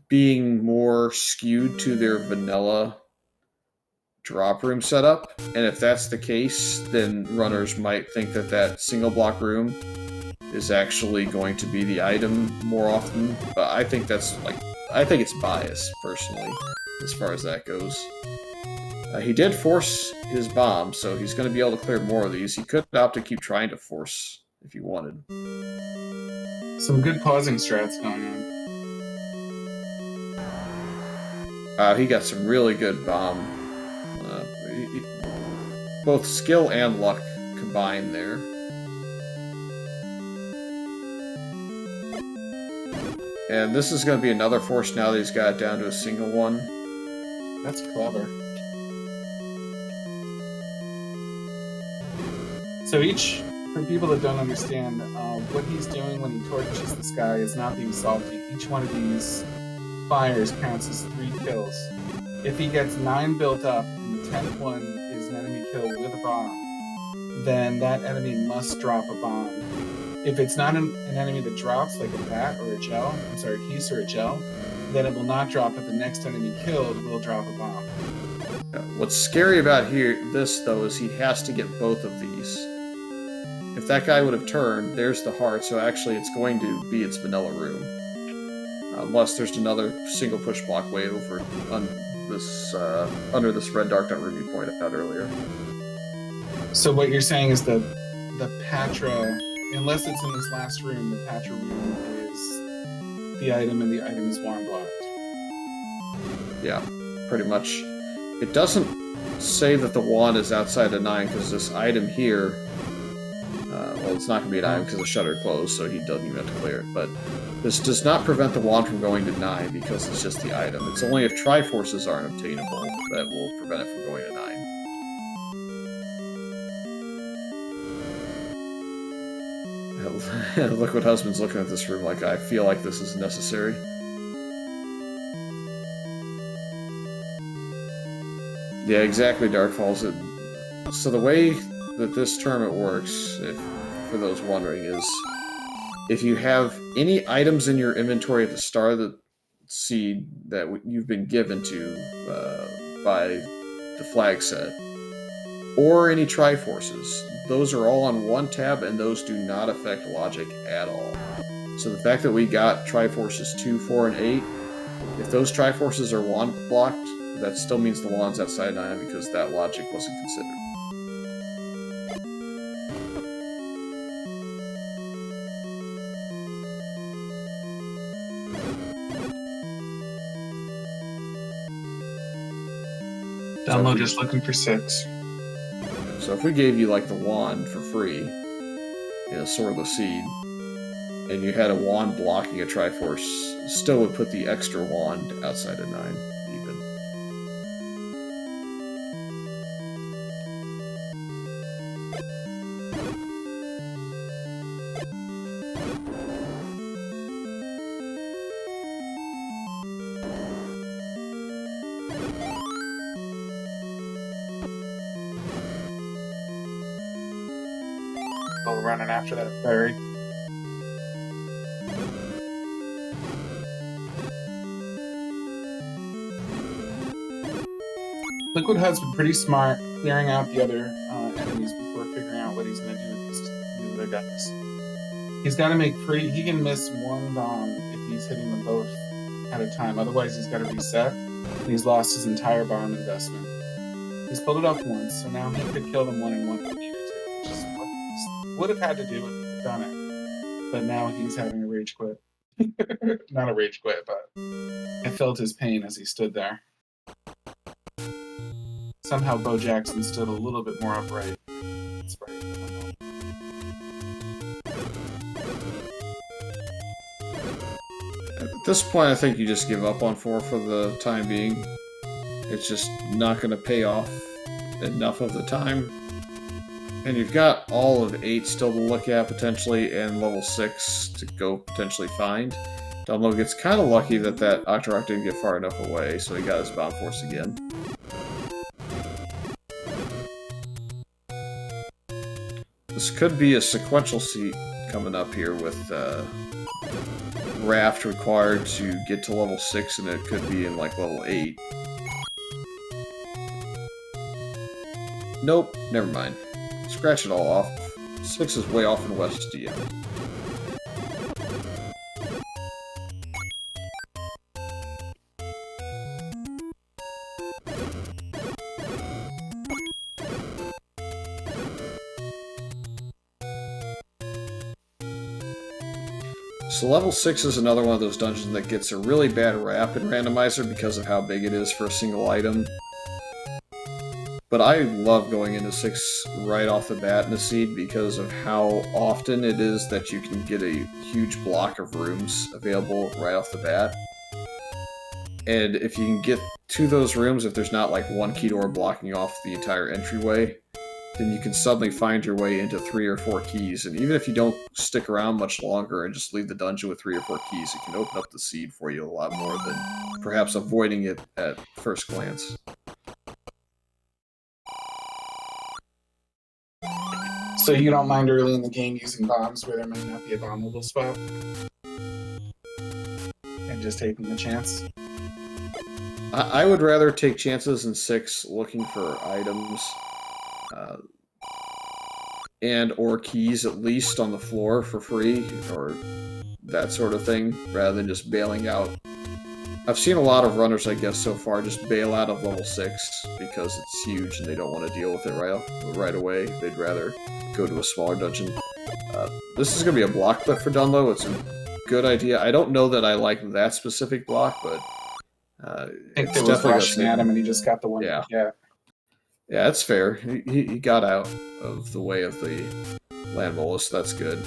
being more skewed to their vanilla drop room setup, and if that's the case, then runners might think that that single block room is actually going to be the item more often. But I think that's I think it's biased personally as far as that goes. He did force his bomb, so he's going to be able to clear more of these. He could opt to keep trying to force if he wanted. Some good pausing strats going on. He got some really good bomb. Both skill and luck combined there. And this is going to be another force now that he's got it down to a single one. That's clever. So for people that don't understand, what he's doing when he torches the sky is not being salty. Each one of these fires counts as 3 kills. If he gets 9 built up and the 10th one is an enemy kill with a bomb, then that enemy must drop a bomb. If it's not an enemy that drops, like a bat or a gel, a piece or a gel, then it will not drop, but the next enemy killed will drop a bomb. What's scary about this, though, is he has to get both of these. If that guy would have turned, there's the heart, so actually it's going to be its vanilla room. unless there's another single push block way over on this under this red dark dot room you pointed out earlier. So what you're saying is that the Patra, unless it's in this last room, the Patra room is the item and the item is wand blocked. Yeah, pretty much. It doesn't say that the wand is outside of 9 because this item here, well, it's not going to be an item because the shutter closed, so he doesn't even have to clear it. But this does not prevent the wand from going to 9 because it's just the item. It's only if Triforces aren't obtainable that will prevent it from going to 9. Liquid Husband's looking at this room like, I feel like this is necessary. Yeah, exactly, Darkfalls. So the way that this tournament works, for those wondering, is if you have any items in your inventory at the start of the seed that you've been given to by the flag set, or any Triforces, those are all on one tab, and those do not affect logic at all. So the fact that we got Triforces 2, 4, and 8, if those Triforces are wand blocked, that still means the wand's outside 9 because that logic wasn't considered. Dunlo just looking for 6. So if we gave you like the wand for free in a Swordless Seed, and you had a wand blocking a Triforce, still would put the extra wand outside of 9, even. Still running after that fairy. Liquid has been pretty smart clearing out the other enemies before figuring out what he's going to do with these other guys. He's got to make pretty. He can miss one bomb if he's hitting them both at a time. Otherwise, he's got to reset, and he's lost his entire bomb investment. He's pulled it off once, so now he could kill them 1-on-1 if he needed to, which is what he would have had to do if he had done it. But now he's having a rage quit. Not a rage quit, but I felt his pain as he stood there. Somehow Bo Jackson stood a little bit more upright. That's right. At this point, I think you just give up on 4 for the time being. It's just not going to pay off enough of the time. And you've got all of 8 still to look at, potentially, and level 6 to go potentially find. Dunlo gets kind of lucky that Octorok didn't get far enough away, so he got his Bound Force again. This could be a sequential seat coming up here with Raft required to get to level 6, and it could be in like level 8. Nope, never mind. Scratch it all off. 6 is way off in West DM. So level 6 is another one of those dungeons that gets a really bad rap in Randomizer because of how big it is for a single item. But I love going into 6 right off the bat in the seed because of how often it is that you can get a huge block of rooms available right off the bat. And if you can get to those rooms, if there's not like one key door blocking off the entire entryway, then you can suddenly find your way into 3 or 4 keys. And even if you don't stick around much longer and just leave the dungeon with 3 or 4 keys, it can open up the seed for you a lot more than perhaps avoiding it at first glance. So you don't mind early in the game using bombs where there might not be a bombable spot? And just taking the chance? I would rather take chances in 6 looking for items. and or keys at least on the floor for free or that sort of thing, rather than just bailing out. I've seen a lot of runners, I guess, so far just bail out of level 6 because it's huge and they don't want to deal with it right away. They'd rather go to a smaller dungeon. This is going to be a block clip for Dunlo. It's a good idea. I don't know that I like that specific block, but I think it's they was definitely rushing at him and he just got the one. Yeah. Yeah. Yeah, that's fair. He got out of the way of the land mollusk. That's good.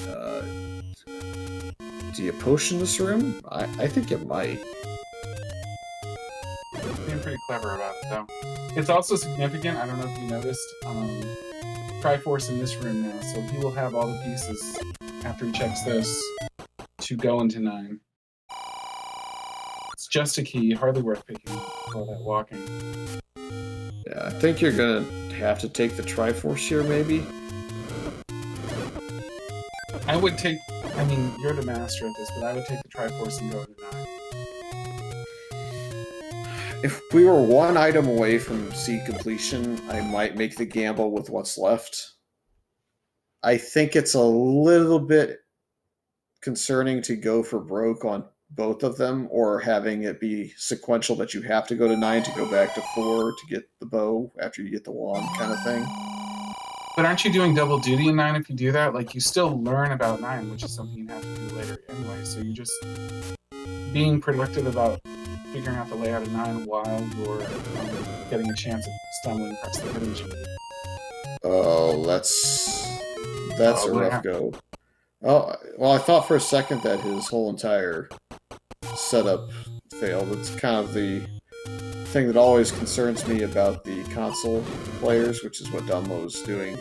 Do you potion this room? I think it might. Being pretty clever about it, though. It's also significant. I don't know if you noticed. Triforce in this room now, so he will have all the pieces after he checks this to go into 9. It's just a key, hardly worth picking up all that walking. Yeah, I think you're gonna have to take the Triforce here, maybe. I would take. I mean, you're the master at this, but I would take the Triforce and go into 9. If we were one item away from seed completion, I might make the gamble with what's left. I think it's a little bit concerning to go for broke on both of them, or having it be sequential that you have to go to 9 to go back to 4 to get the bow after you get the wand kind of thing. But aren't you doing double duty in 9 if you do that? Like, you still learn about 9, which is something you have to do later anyway, so you're just being productive about figuring out the layout of 9 while you're getting a chance at stumbling across the hidden gem. Oh, that's a rough go. Oh, well, I thought for a second that his whole entire setup failed. It's kind of the thing that always concerns me about the console players, which is what Dunlo is doing.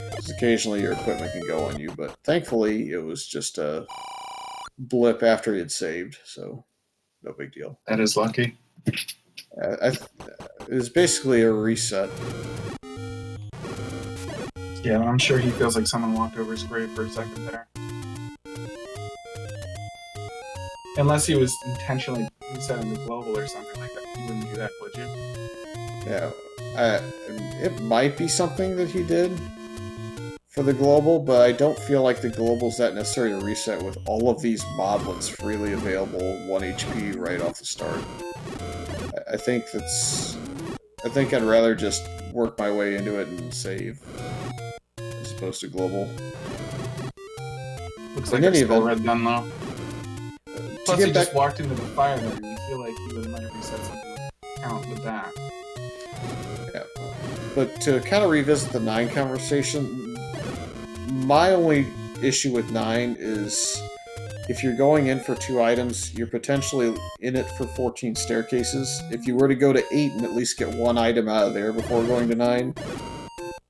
Because occasionally your equipment can go on you, but thankfully it was just a blip after he had saved, so no big deal. That is lucky. It was basically a reset. Yeah, I'm sure he feels like someone walked over his grave for a second there. Unless he was intentionally resetting the global or something like that. You wouldn't do that, would you? Yeah. It might be something that he did for the global, but I don't feel like the global's that necessary to reset with all of these moblins freely available 1 HP right off the start. I think I'd rather just work my way into it and save as opposed to global. Looks like I still read Dunlo. Plus, he just walked into the fire there, and you feel like he might have reset something count with that. Yeah. But to kind of revisit the 9 conversation, my only issue with 9 is if you're going in for 2 items, you're potentially in it for 14 staircases. If you were to go to 8 and at least get 1 item out of there before going to 9,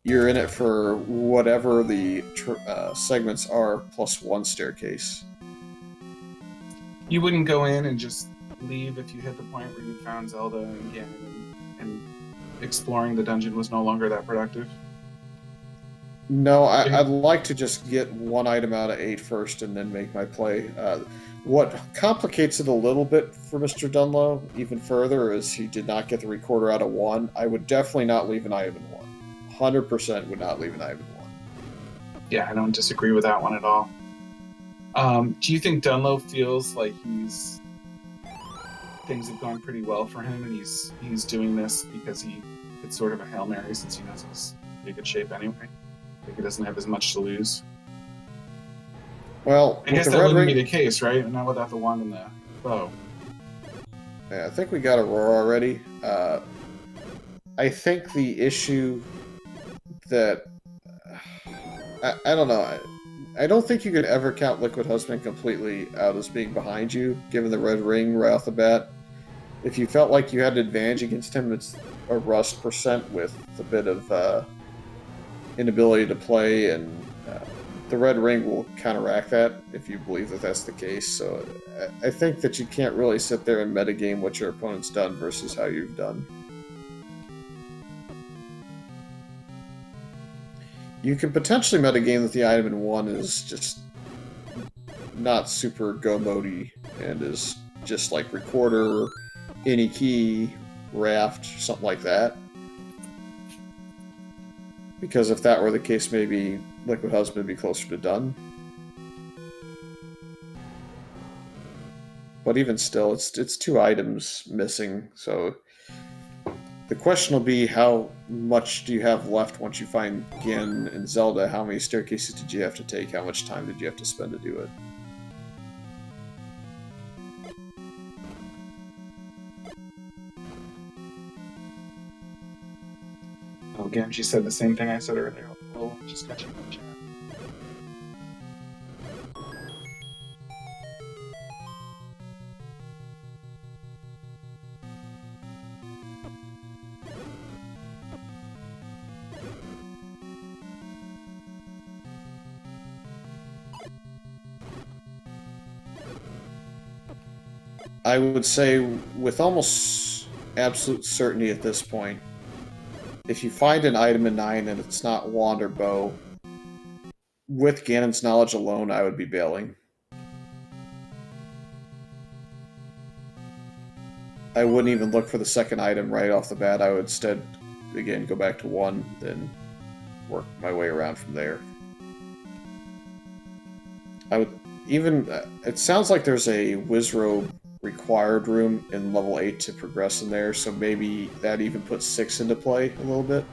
you're in it for whatever the segments are plus 1 staircase. You wouldn't go in and just leave if you hit the point where you found Zelda and Ganon and exploring the dungeon was no longer that productive? No, I'd like to just get 1 item out of 8 first and then make my play. What complicates it a little bit for Mr. Dunlo, even further, is he did not get the recorder out of 1. I would definitely not leave an item in 1. 100% would not leave an item in 1. Yeah, I don't disagree with that one at all. Do you think Dunlo feels like things have gone pretty well for him and he's doing this because it's sort of a Hail Mary since he knows he's in pretty good shape anyway? Like, he doesn't have as much to lose. Well, I guess that wouldn't be the case, right? Not without the wand and the bow. Yeah, I think we got Aurora already. I think the issue that I don't know. I don't think you could ever count Liquid Husband completely out as being behind you, given the red ring right off the bat. If you felt like you had an advantage against him, it's a rust percent with a bit of inability to play, and the red ring will counteract that if you believe that that's the case. So I think that you can't really sit there and metagame what your opponent's done versus how you've done. You can potentially metagame that the item in 1 is just not super go-mode-y and is just like recorder, any key, raft, something like that. Because if that were the case, maybe Liquid Husband would be closer to done. But even still, it's 2 items missing, so the question will be how much do you have left once you find Ganon and Zelda? How many staircases did you have to take? How much time did you have to spend to do it? Oh, again, she said the same thing I said earlier. We'll just catch you in the chat. I would say with almost absolute certainty at this point, if you find an item in 9 and it's not wand or bow, with Ganon's knowledge alone, I would be bailing. I wouldn't even look for the second item right off the bat. I would instead, again, go back to 1, then work my way around from there. I would even... It sounds like there's a Wizrobe required room in level 8 to progress in there, so maybe that even puts 6 into play a little bit.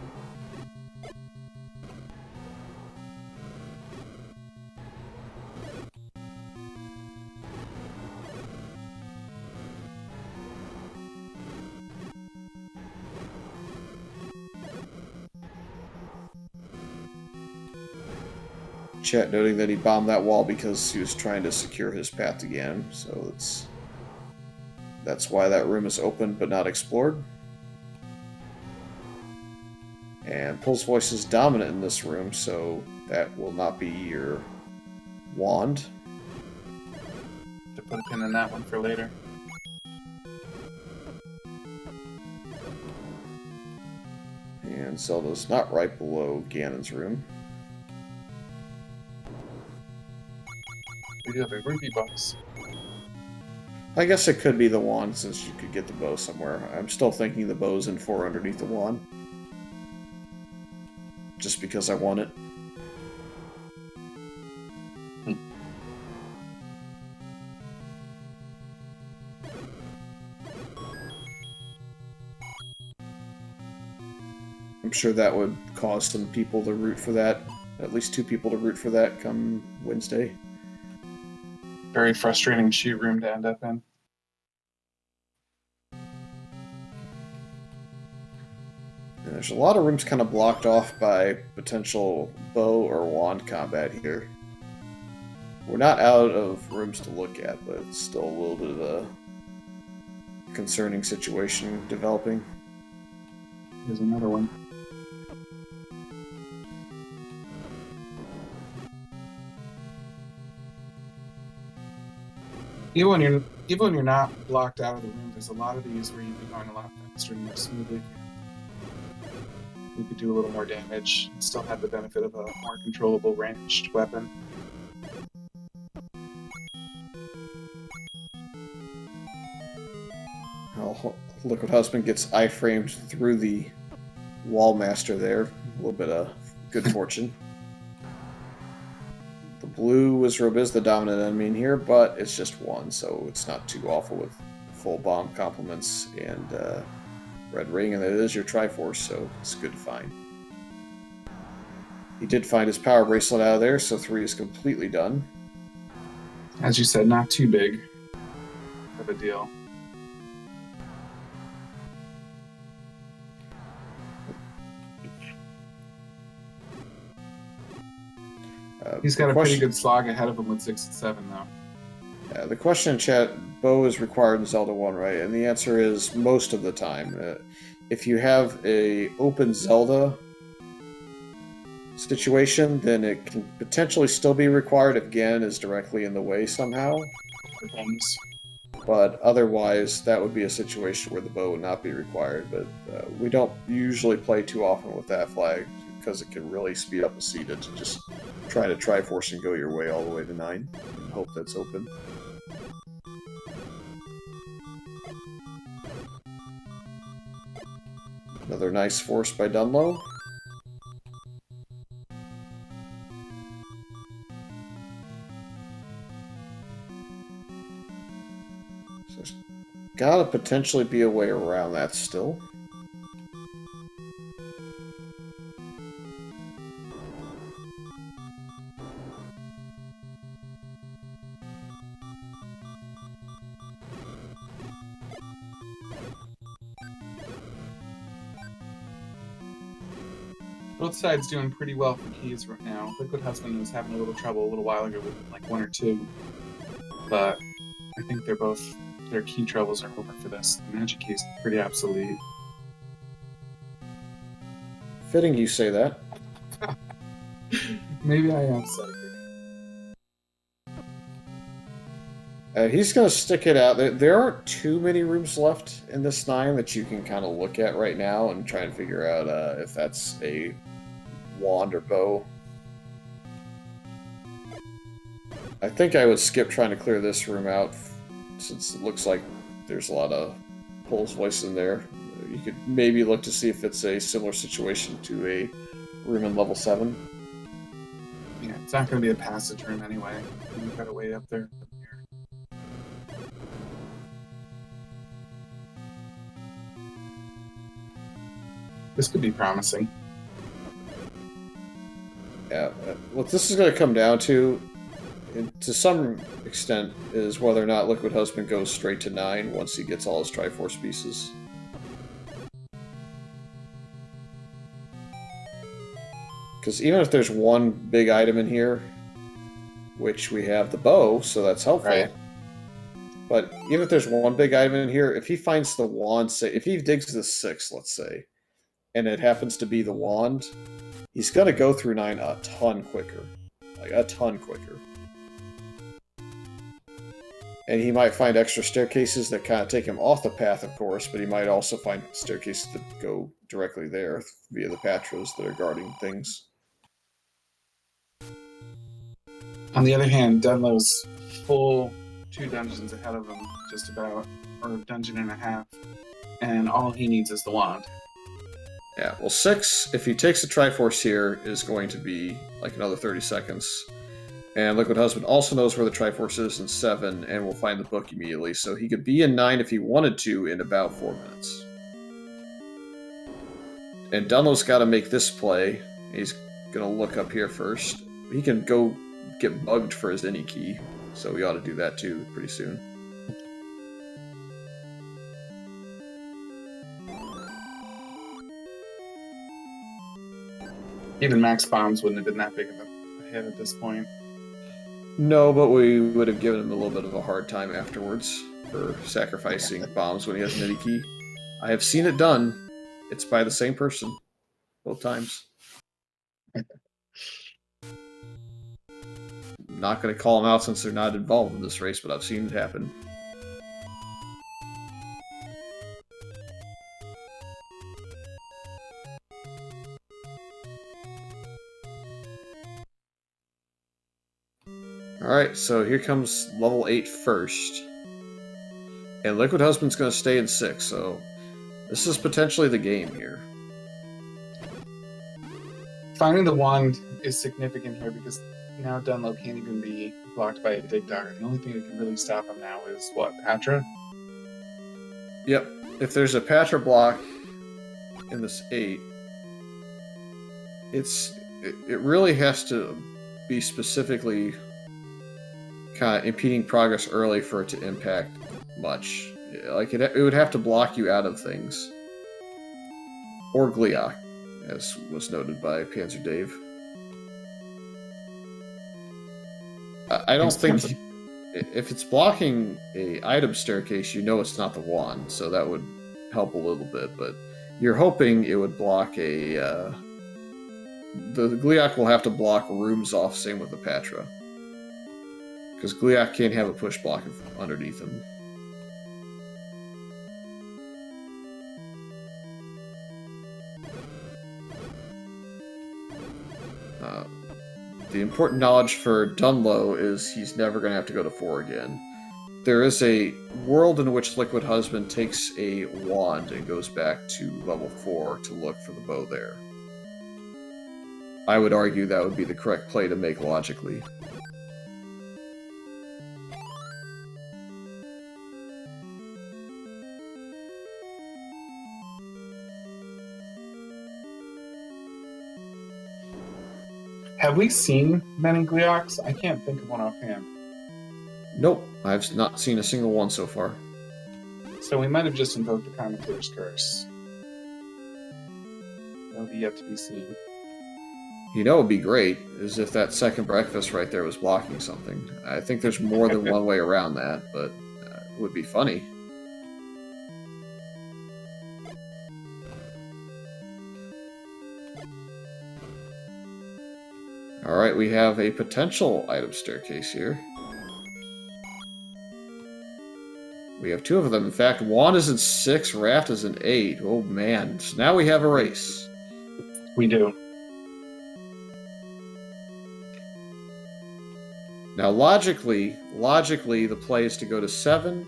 Chat noting that he bombed that wall because he was trying to secure his path again, so that's why that room is open but not explored. And Pull's voice is dominant in this room, so that will not be your wand. To put a pin in that one for later. And Zelda's not right below Ganon's room. We do have a ruby box. I guess it could be the wand since you could get the bow somewhere. I'm still thinking the bow's in 4 underneath the wand. Just because I want it. I'm sure that would cause some people to root for that. At least 2 people to root for that come Wednesday. Very frustrating shoot room to end up in. And there's a lot of rooms kind of blocked off by potential bow or wand combat here. We're not out of rooms to look at, but it's still a little bit of a concerning situation developing. Here's another one. Even when you're not blocked out of the room, there's a lot of these where you'd be going a lot faster and more smoothly. You could do a little more damage and still have the benefit of a more controllable ranged weapon. Well, Liquid Husband gets iframed through the wall master there. A little bit of good fortune. The blue Wizrobe is the dominant enemy in here, but it's just 1, so it's not too awful with full bomb compliments and red ring, and it is your Triforce, so it's good to find. He did find his power bracelet out of there, so 3 is completely done. As you said, not too big of a deal. He's got a pretty good slog ahead of him with 6 and 7, though. The question in chat, bow is required in Zelda 1, right? And the answer is most of the time. If you have a open Zelda situation, then it can potentially still be required if Ganon is directly in the way somehow. Depends. But otherwise, that would be a situation where the bow would not be required. But we don't usually play too often with that flag, because it can really speed up a Ceta to just try to Triforce and go your way all the way to 9 and hope that's open. Another nice force by Dunlo. gotta potentially be a way around that still. Both sides doing pretty well for keys right now. Liquid Husband was having a little trouble a little while ago with like 1 or 2. But I think their key troubles are over for this. The magic key is pretty obsolete. Fitting you say that. Maybe I am psychic. He's going to stick it out. There aren't too many rooms left in this 9 that you can kind of look at right now and try and figure out if that's a wand or bow. I think I would skip trying to clear this room out since it looks like there's a lot of Pole's voice in there. You could maybe look to see if it's a similar situation to a room in level 7. Yeah, it's not going to be a passage room anyway. You've got a way up there. This could be promising. Yeah, what this is going to come down to some extent, is whether or not Liquid Husband goes straight to 9 once he gets all his Triforce pieces. Because even if there's one big item in here, which we have the bow, so that's helpful. Right. But even if there's one big item in here, if he finds the wand, say, if he digs the 6, let's say, and it happens to be the wand, he's going to go through 9 a ton quicker. Like, a ton quicker. And he might find extra staircases that kind of take him off the path, of course, but he might also find staircases that go directly there via the Patras that are guarding things. On the other hand, Dunlo's full 2 dungeons ahead of him, just about, or a dungeon and a half, and all he needs is the wand. Yeah, well, 6, if he takes the Triforce here, is going to be like another 30 seconds. And Liquid Husband also knows where the Triforce is in 7, and will find the book immediately. So he could be in 9 if he wanted to in about 4 minutes. And Dunlo's got to make this play. He's going to look up here first. He can go get bugged for his any key, so we ought to do that too pretty soon. Even max bombs wouldn't have been that big of a hit at this point. No, but we would have given him a little bit of a hard time afterwards for sacrificing bombs when he has an any key. I have seen it done. It's by the same person both times. I'm not going to call them out since they're not involved in this race, but I've seen it happen. Alright, so here comes level 8 first. And Liquid Husband's going to stay in 6, so this is potentially the game here. Finding the wand is significant here because now Dunlo can't even be blocked by a Dig Dagger. The only thing that can really stop him now is, what, Patra? Yep, if there's a Patra block in this 8, it really has to be specifically kind of impeding progress early for it to impact much. Like, it would have to block you out of things. Or Gliok, as was noted by Panzer Dave. I don't think... If it's blocking a item staircase, you know it's not the wand, so that would help a little bit, but you're hoping it would block a... The Gliok will have to block rooms off, same with the Patra. Because Gliok can't have a push block underneath him. The important knowledge for Dunlo is he's never going to have to go to 4 again. There is a world in which Liquid Husband takes a wand and goes back to level 4 to look for the bow there. I would argue that would be the correct play to make logically. Have we seen many Gleoks? I can't think of one offhand. Nope, I've not seen a single one so far. So we might have just invoked the commentator's curse. That'll be yet to be seen. You know what would be great is if that second breakfast right there was blocking something. I think there's more than one way around that, but it would be funny. Alright, we have a potential item staircase here. We have two of them. In fact, Wand is in 6, Raft is in 8. Oh man, so now we have a race. We do. Now logically, the play is to go to 7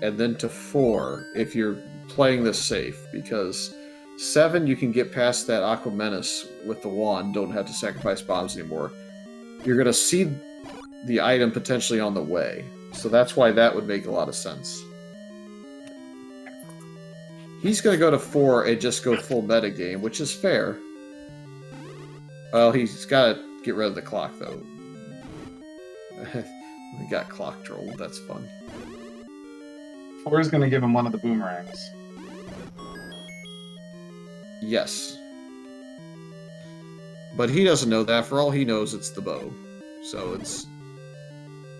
and then to 4 if you're playing this safe, because 7 you can get past that Aqua Menace with the wand, don't have to sacrifice bombs anymore. You're going to see the item potentially on the way, so that's why that would make a lot of sense. He's going to go to 4 and just go full metagame, which is fair. Well, he's got to get rid of the clock, though. We got clock trolled, that's fun. 4 is going to give him one of the boomerangs. Yes. But he doesn't know that. For all he knows, it's the bow. So it's...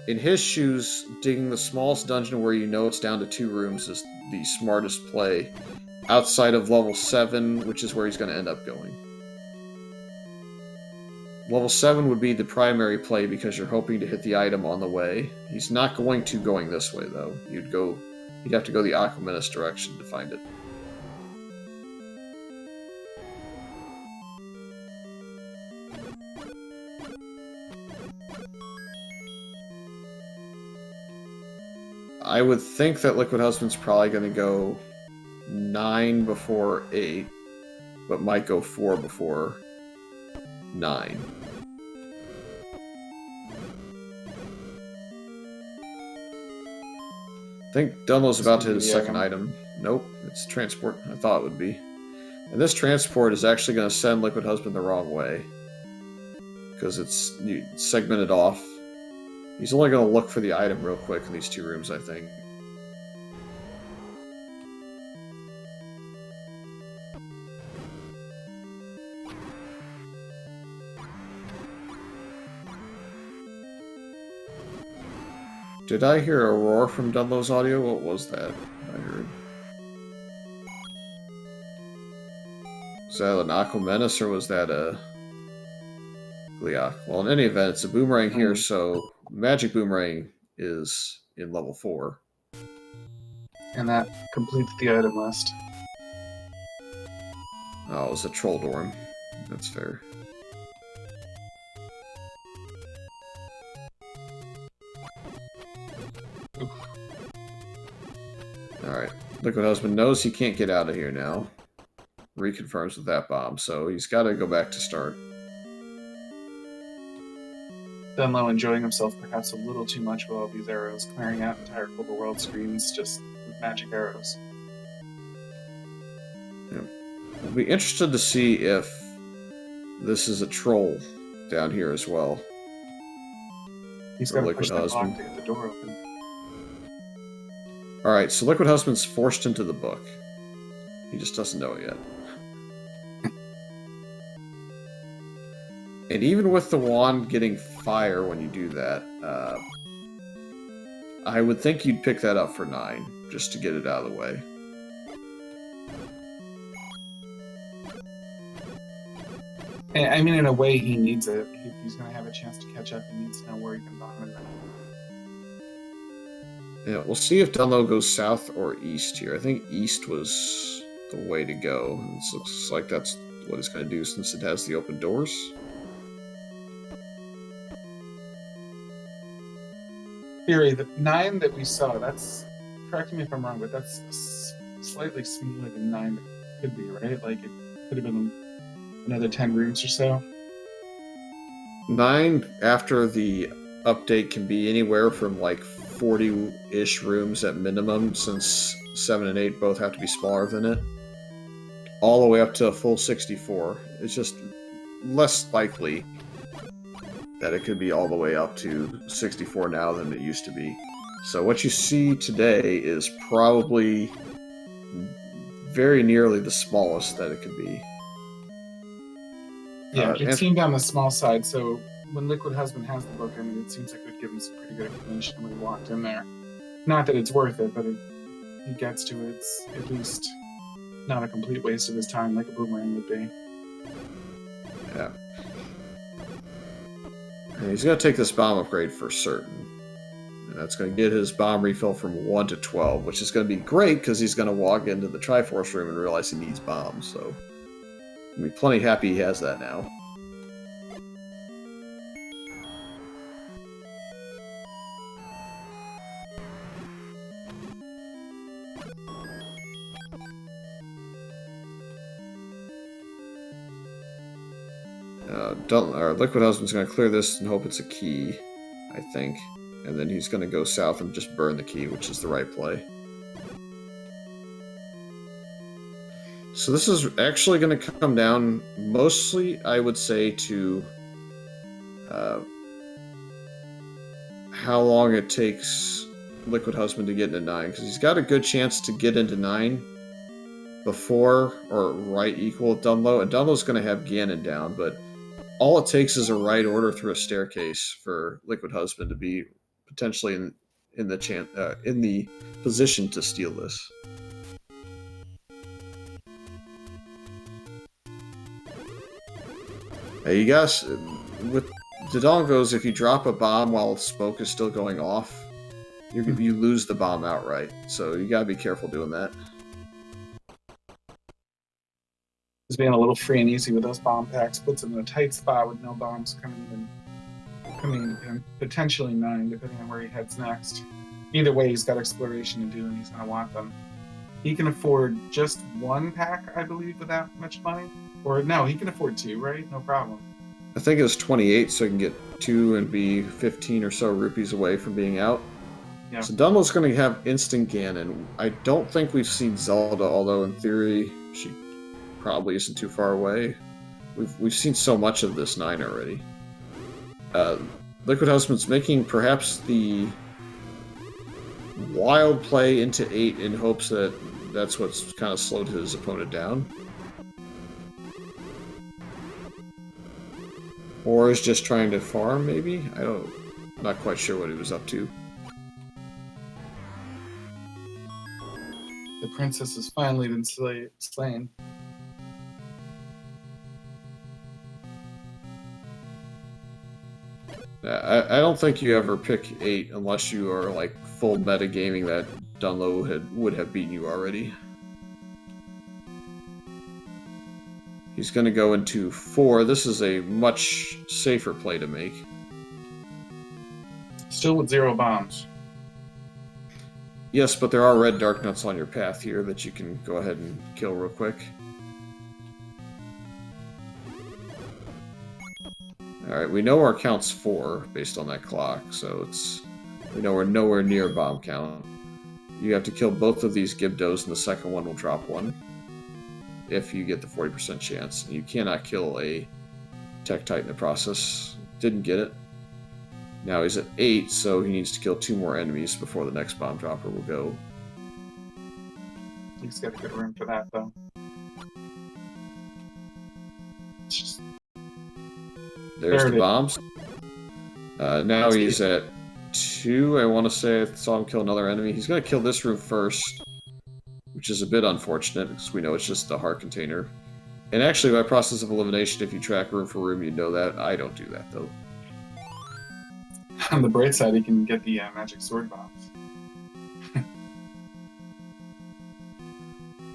In his shoes, digging the smallest dungeon where you know it's down to 2 rooms is the smartest play. Outside of level 7, which is where he's going to end up going. Level 7 would be the primary play because you're hoping to hit the item on the way. He's not going this way, though. He'd have to go the Aqua Menace direction to find it. I would think that Liquid Husband's probably going to go 9 before 8, but might go 4 before 9. I think Dunlo's about to hit his second item. Nope, it's transport. I thought it would be. And this transport is actually going to send Liquid Husband the wrong way, because it's segmented off. He's only going to look for the item real quick in these 2 rooms, I think. Did I hear a roar from Dunlo's audio? What was that I heard? Was that an Aqua Menace or was that a Gleok? Well, in any event, it's a boomerang here, so Magic Boomerang is in level 4. And that completes the item list. Oh, it was a Troll Dorm. That's fair. Alright. Liquid Husband knows he can't get out of here now. Reconfirms with that bomb, so he's got to go back to start. Dunlo enjoying himself perhaps a little too much with all these arrows, clearing out entire overworld screens just with magic arrows. Yeah. I'll be interested to see if this is a troll down here as well. He's got to push that lock to get the door open. Alright, so Liquid Husband's forced into the book. He just doesn't know it yet. And even with the wand getting fire when you do that, I would think you'd pick that up for 9, just to get it out of the way. I mean, in a way, he needs it. If he's going to have a chance to catch up, he needs to know where he can bomb it. Yeah, we'll see if Dunlo goes south or east here. I think east was the way to go. This looks like that's what it's going to do since it has the open doors. Theory, the 9 that we saw, that's, correct me if I'm wrong, but that's slightly smaller than 9 that could be, right? Like, it could have been another 10 rooms or so. 9 after the update can be anywhere from like 40-ish rooms at minimum, since 7 and 8 both have to be smaller than it, all the way up to a full 64. It's just less likely that it could be all the way up to 64 now than it used to be. So what you see today is probably very nearly the smallest that it could be. Yeah, it seemed on the small side, so when Liquid Husband has the book, I mean, it seems like it would give him some pretty good information when he walked in there. Not that it's worth it, but he gets to it. It's at least not a complete waste of his time like a boomerang would be. Yeah. And he's going to take this bomb upgrade for certain. And that's going to get his bomb refill from 1 to 12, which is going to be great because he's going to walk into the Triforce room and realize he needs bombs. So he'll be plenty happy he has that now. Liquid Husband's going to clear this and hope it's a key, I think. And then he's going to go south and just burn the key, which is the right play. So this is actually going to come down mostly, I would say, to how long it takes Liquid Husband to get into 9. Because he's got a good chance to get into 9 before or right equal Dunlo. And Dunlo's going to have Ganon down, but all it takes is a right order through a staircase for Liquid Husband to be potentially in the position to steal this. You guys, with Dodongos, if you drop a bomb while smoke is still going off, you lose the bomb outright. So you gotta be careful doing that. Just being a little free and easy with those bomb packs puts him in a tight spot with no bombs coming in potentially 9, depending on where he heads next. Either way, he's got exploration to do, and he's going to want them. He can afford just 1 pack, I believe, with that much money. Or no, he can afford 2, right? No problem. I think it was 28, so he can get 2 and be 15 or so rupees away from being out. Yeah. So Dunlo's going to have instant Ganon. I don't think we've seen Zelda, although in theory she probably isn't too far away. We've seen so much of this 9 already. Liquid Husband's making perhaps the wild play into 8 in hopes that that's what's kind of slowed his opponent down. Or is just trying to farm, maybe? I'm not quite sure what he was up to. The princess has finally been slain. I don't think you ever pick 8 unless you are like full metagaming that Dunlo would have beaten you already. He's going to go into 4. This is a much safer play to make. Still with 0 bombs. Yes, but there are red dark nuts on your path here that you can go ahead and kill real quick. Alright, we know our count's 4 based on that clock, so we know we're nowhere near bomb count. You have to kill both of these Gibdos, and the second one will drop 1. If you get the 40% chance. You cannot kill a Tektite in the process. Didn't get it. Now he's at 8, so he needs to kill 2 more enemies before the next bomb dropper will go. He's got a good room for that, though. There's the bombs. Now he's at 2. I want to say I saw him kill another enemy. He's going to kill this room first, which is a bit unfortunate because we know it's just a heart container. And actually, by process of elimination, if you track room for room, you know that. I don't do that, though. On the bright side, he can get the magic sword bombs.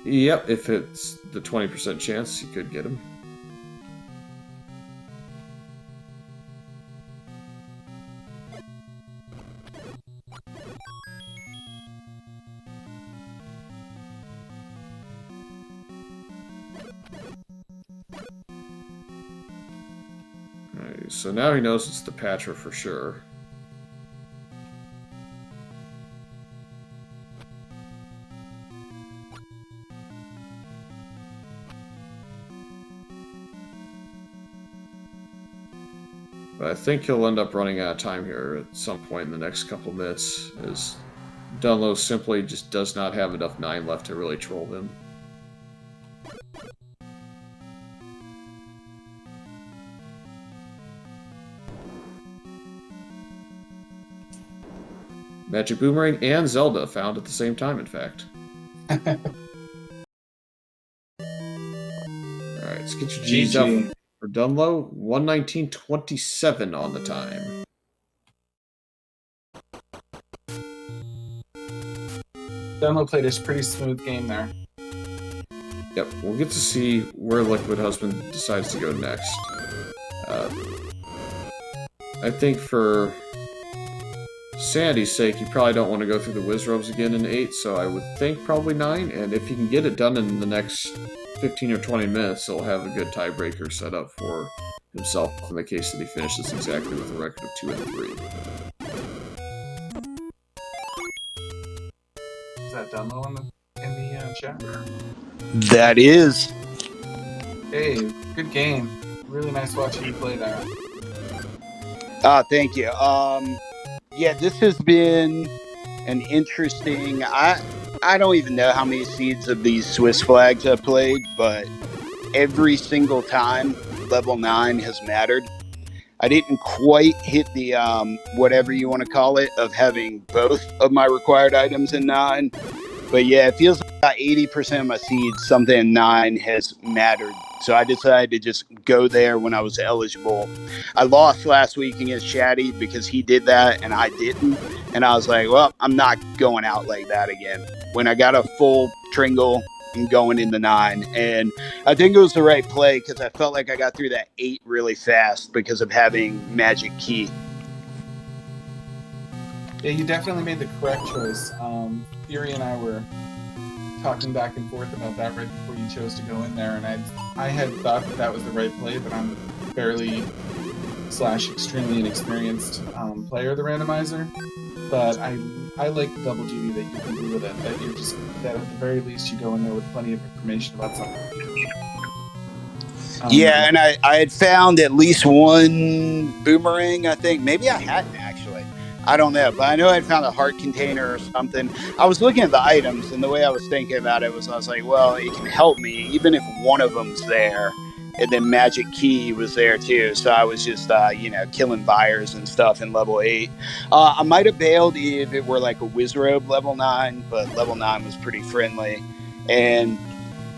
Yep, if it's the 20% chance, you could get him. Right, so now he knows it's the Patra for sure. But I think he'll end up running out of time here at some point in the next couple minutes, as Dunlo simply just does not have enough 9 left to really troll him. Magic Boomerang and Zelda found at the same time, in fact. Alright, let's get your G's up for Dunlo. 119.27 on the time. Dunlo played a pretty smooth game there. Yep, we'll get to see where Liquid Husband decides to go next. I think for sanity's sake, you probably don't want to go through the Wizrobes again in 8, so I would think probably 9, and if you can get it done in the next 15 or 20 minutes, he'll have a good tiebreaker set up for himself in the case that he finishes exactly with a record of 2 and 3. Is that Dunlo in the chat? That is. Hey, good game. Really nice watching you play that. Thank you. Yeah, this has been an interesting. I don't even know how many seeds of these Swiss flags I've played, but every single time level 9 has mattered. I didn't quite hit the whatever you want to call it of having both of my required items in 9. But yeah, it feels like about 80% of my seeds, something in 9 has mattered. So I decided to just go there when I was eligible. I lost last week against Shaddy because he did that and I didn't. And I was like, well, I'm not going out like that again. When I got a full Tringle, I'm going into 9. And I think it was the right play because I felt like I got through that 8 really fast because of having Magic Key. Yeah, you definitely made the correct choice. Fury and I were talking back and forth about that right before you chose to go in there, and I had thought that was the right play, but I'm fairly / extremely inexperienced player of the randomizer. But I like the double duty that you can do with it. That at the very least you go in there with plenty of information about something. Yeah, and I had found at least one boomerang, I think. Maybe I hadn't, actually. I don't know, but I know I found a heart container or something. I was looking at the items, and the way I was thinking about it was I was like, well, it can help me, even if one of them's there. And then Magic Key was there, too. So I was just, killing buyers and stuff in level 8. I might have bailed if it were like a Wizrobe level 9, but level 9 was pretty friendly. And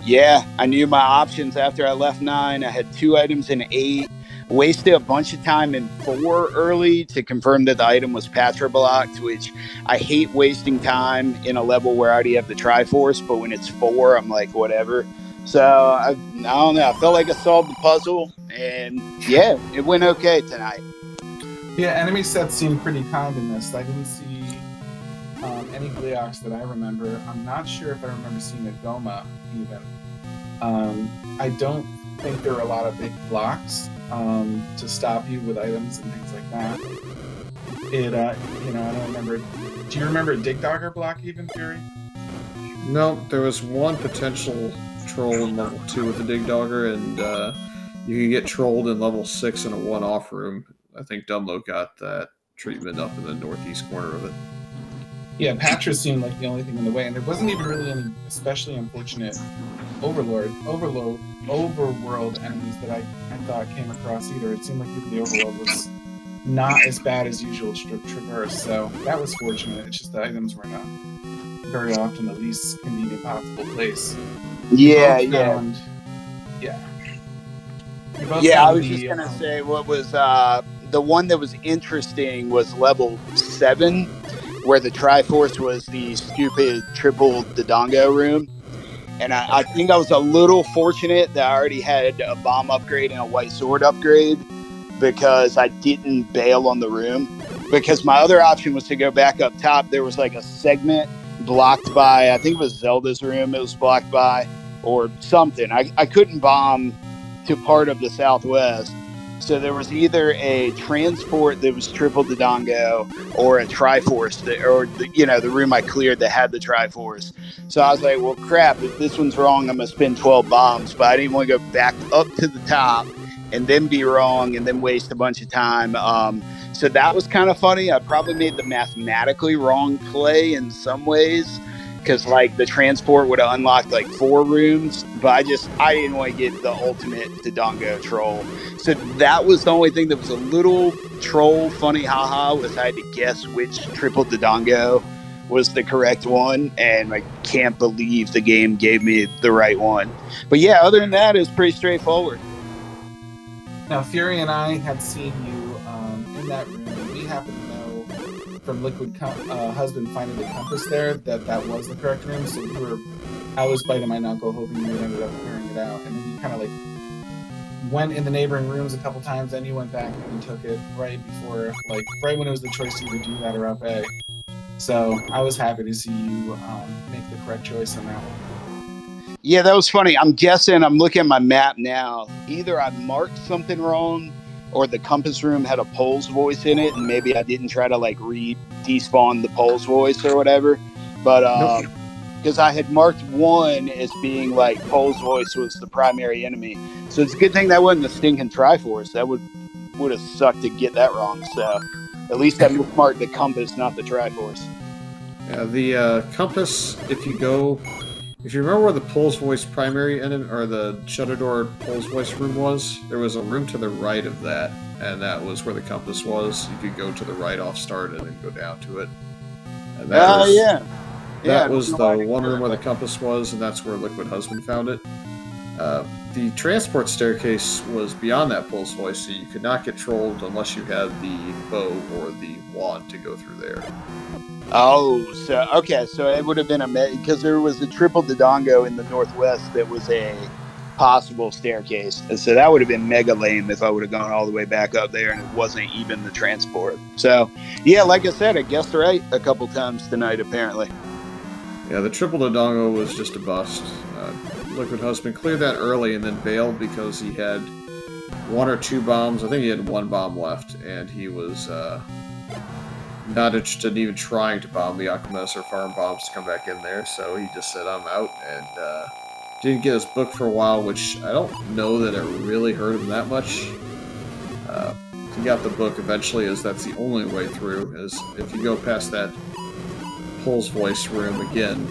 yeah, I knew my options after I left 9. I had 2 items in 8. Wasted a bunch of time in 4 early to confirm that the item was Patra blocked, which I hate wasting time in a level where I already have the Triforce, but when it's 4, I'm like, whatever. So, I don't know. I felt like I solved the puzzle, and yeah, it went okay tonight. Yeah, enemy sets seemed pretty kind in this. I didn't see any Gleox that I remember. I'm not sure if I remember seeing a Goma, even. I don't think there are a lot of big blocks to stop you with items and things like that. I don't remember. Do you remember a Dig Dogger block even, Fury? No, there was one potential troll in level 2 with the Dig Dogger, and you could get trolled in level 6 in a one-off room. I think Dunlo got that treatment up in the northeast corner of it. Yeah, Patra seemed like the only thing in the way, and there wasn't even really any especially unfortunate overworld enemies that I thought came across either. It seemed like even the overworld was not as bad as usual to traverse, so that was fortunate. It's just the items were not very often the least convenient possible place. Yeah. I was just gonna say what was the one that was interesting was level 7, where the Triforce was the stupid triple Dodongo room. And I think I was a little fortunate that I already had a bomb upgrade and a white sword upgrade because I didn't bail on the room. Because my other option was to go back up top. There was like a segment blocked by, I think it was Zelda's room it was blocked by, or something. I couldn't bomb to part of the Southwest. So there was either a transport that was triple Dodongo or a Triforce, the room I cleared that had the Triforce. So I was like, well, crap, if this one's wrong, I'm going to spend 12 bombs. But I didn't want to go back up to the top and then be wrong and then waste a bunch of time. So that was kind of funny. I probably made the mathematically wrong play in some ways, because like the transport would have unlocked like 4 rooms, but I didn't want to get the ultimate Dodongo troll. So that was the only thing that was a little troll funny haha, was I had to guess which triple Dodongo was the correct one, and I can't believe the game gave me the right one. But yeah, other than that, it was pretty straightforward. Now, Fury and I had seen you in that room, and we happen to know from Liquid Husband finding the compass there that was the correct room. So I was biting my knuckle, hoping you would ended up figuring it out, and then you kind of like went in the neighboring rooms a couple times, then you went back and took it right before, like right when it was the choice to either do that or up A. So I was happy to see you make the correct choice on that one. Yeah, that was funny. I'm guessing, I'm looking at my map now, either I marked something wrong or the compass room had a Pole's voice in it, and maybe I didn't try to like despawn the Pole's voice or whatever. But because I had marked one as being like Pole's voice was the primary enemy. So it's a good thing that wasn't a stinking Triforce. That would have sucked to get that wrong. So at least I marked the compass, not the Triforce. Yeah, the compass, if you remember where the Pole's voice primary enemy, or the shutter door Pole's voice room was, there was a room to the right of that, and that was where the compass was. You could go to the right off start and then go down to it. And that was the one room where the compass was, and that's where Liquid Husband found it. The transport staircase was beyond that Pole's voice, so you could not get trolled unless you had the bow or the wand to go through there. Oh, so okay, so it would have been because there was a triple Dodongo in the northwest that was a possible staircase, so that would have been mega lame if I would have gone all the way back up there and it wasn't even the transport. So yeah, like I said, I guessed right a couple times tonight apparently. Yeah, the triple Dodongo was just a bust. Liquid Husband cleared that early and then bailed because he had 1 or 2 bombs. I think he had 1 bomb left, and he was not interested in even trying to bomb the Alchemist or farm bombs to come back in there, so he just said, I'm out, and didn't get his book for a while, which I don't know that it really hurt him that much. He got the book eventually, as that's the only way through, is if you go past that Pole's voice room again,